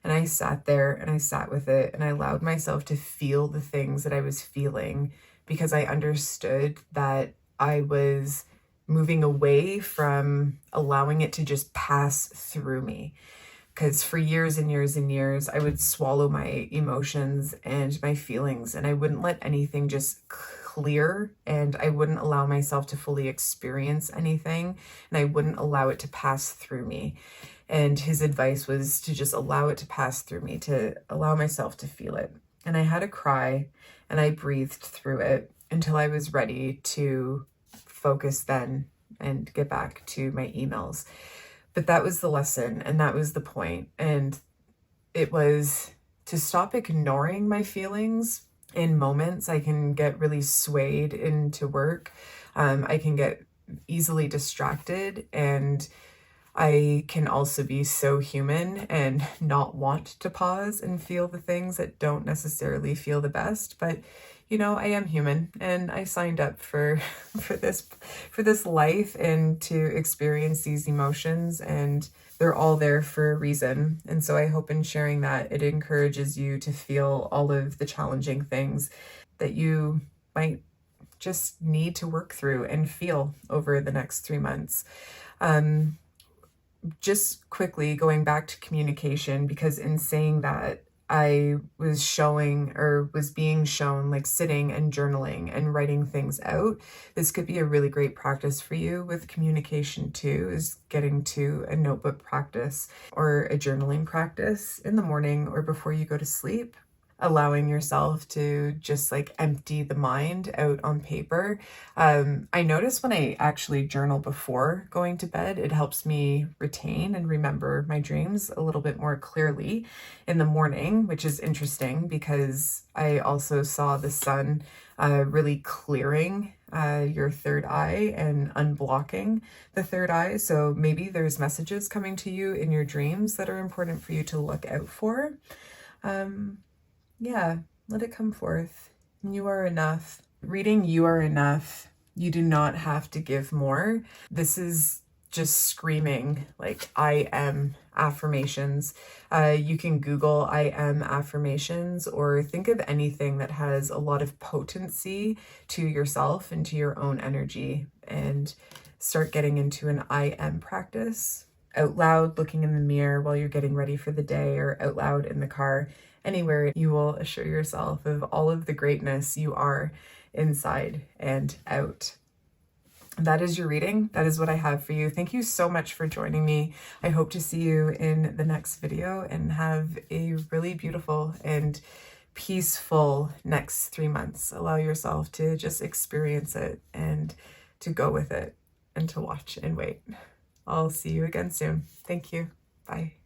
And I sat there and I sat with it and I allowed myself to feel the things that I was feeling, because I understood that I was moving away from allowing it to just pass through me. Because for years and years and years, I would swallow my emotions and my feelings, and I wouldn't let anything just clear, and I wouldn't allow myself to fully experience anything, and I wouldn't allow it to pass through me. And his advice was to just allow it to pass through me, to allow myself to feel it. And I had a cry and I breathed through it until I was ready to focus then and get back to my emails. But that was the lesson, and that was the point. And it was to stop ignoring my feelings. In moments, I can get really swayed into work. I can get easily distracted, and I can also be so human and not want to pause and feel the things that don't necessarily feel the best. But I am human, and I signed up for this life and to experience these emotions, and they're all there for a reason. And so I hope in sharing that, it encourages you to feel all of the challenging things that you might just need to work through and feel over the next 3 months. Just quickly going back to communication, because in saying that, I was being shown like sitting and journaling and writing things out. This could be a really great practice for you with communication too, is getting to a notebook practice or a journaling practice in the morning or before you go to sleep. Allowing yourself to just like empty the mind out on paper. I notice when I actually journal before going to bed, it helps me retain and remember my dreams a little bit more clearly in the morning, which is interesting because I also saw the sun really clearing your third eye and unblocking the third eye. So maybe there's messages coming to you in your dreams that are important for you to look out for. Yeah, let it come forth. You are enough. Reading You Are Enough. You do not have to give more. This is just screaming like I am affirmations. You can Google I am affirmations, or think of anything that has a lot of potency to yourself and to your own energy, and start getting into an I am practice out loud, looking in the mirror while you're getting ready for the day, or out loud in the car. Anywhere, you will assure yourself of all of the greatness you are inside and out. That is your reading. That is what I have for you. Thank you so much for joining me. I hope to see you in the next video and have a really beautiful and peaceful next 3 months. Allow yourself to just experience it and to go with it and to watch and wait. I'll see you again soon. Thank you. Bye.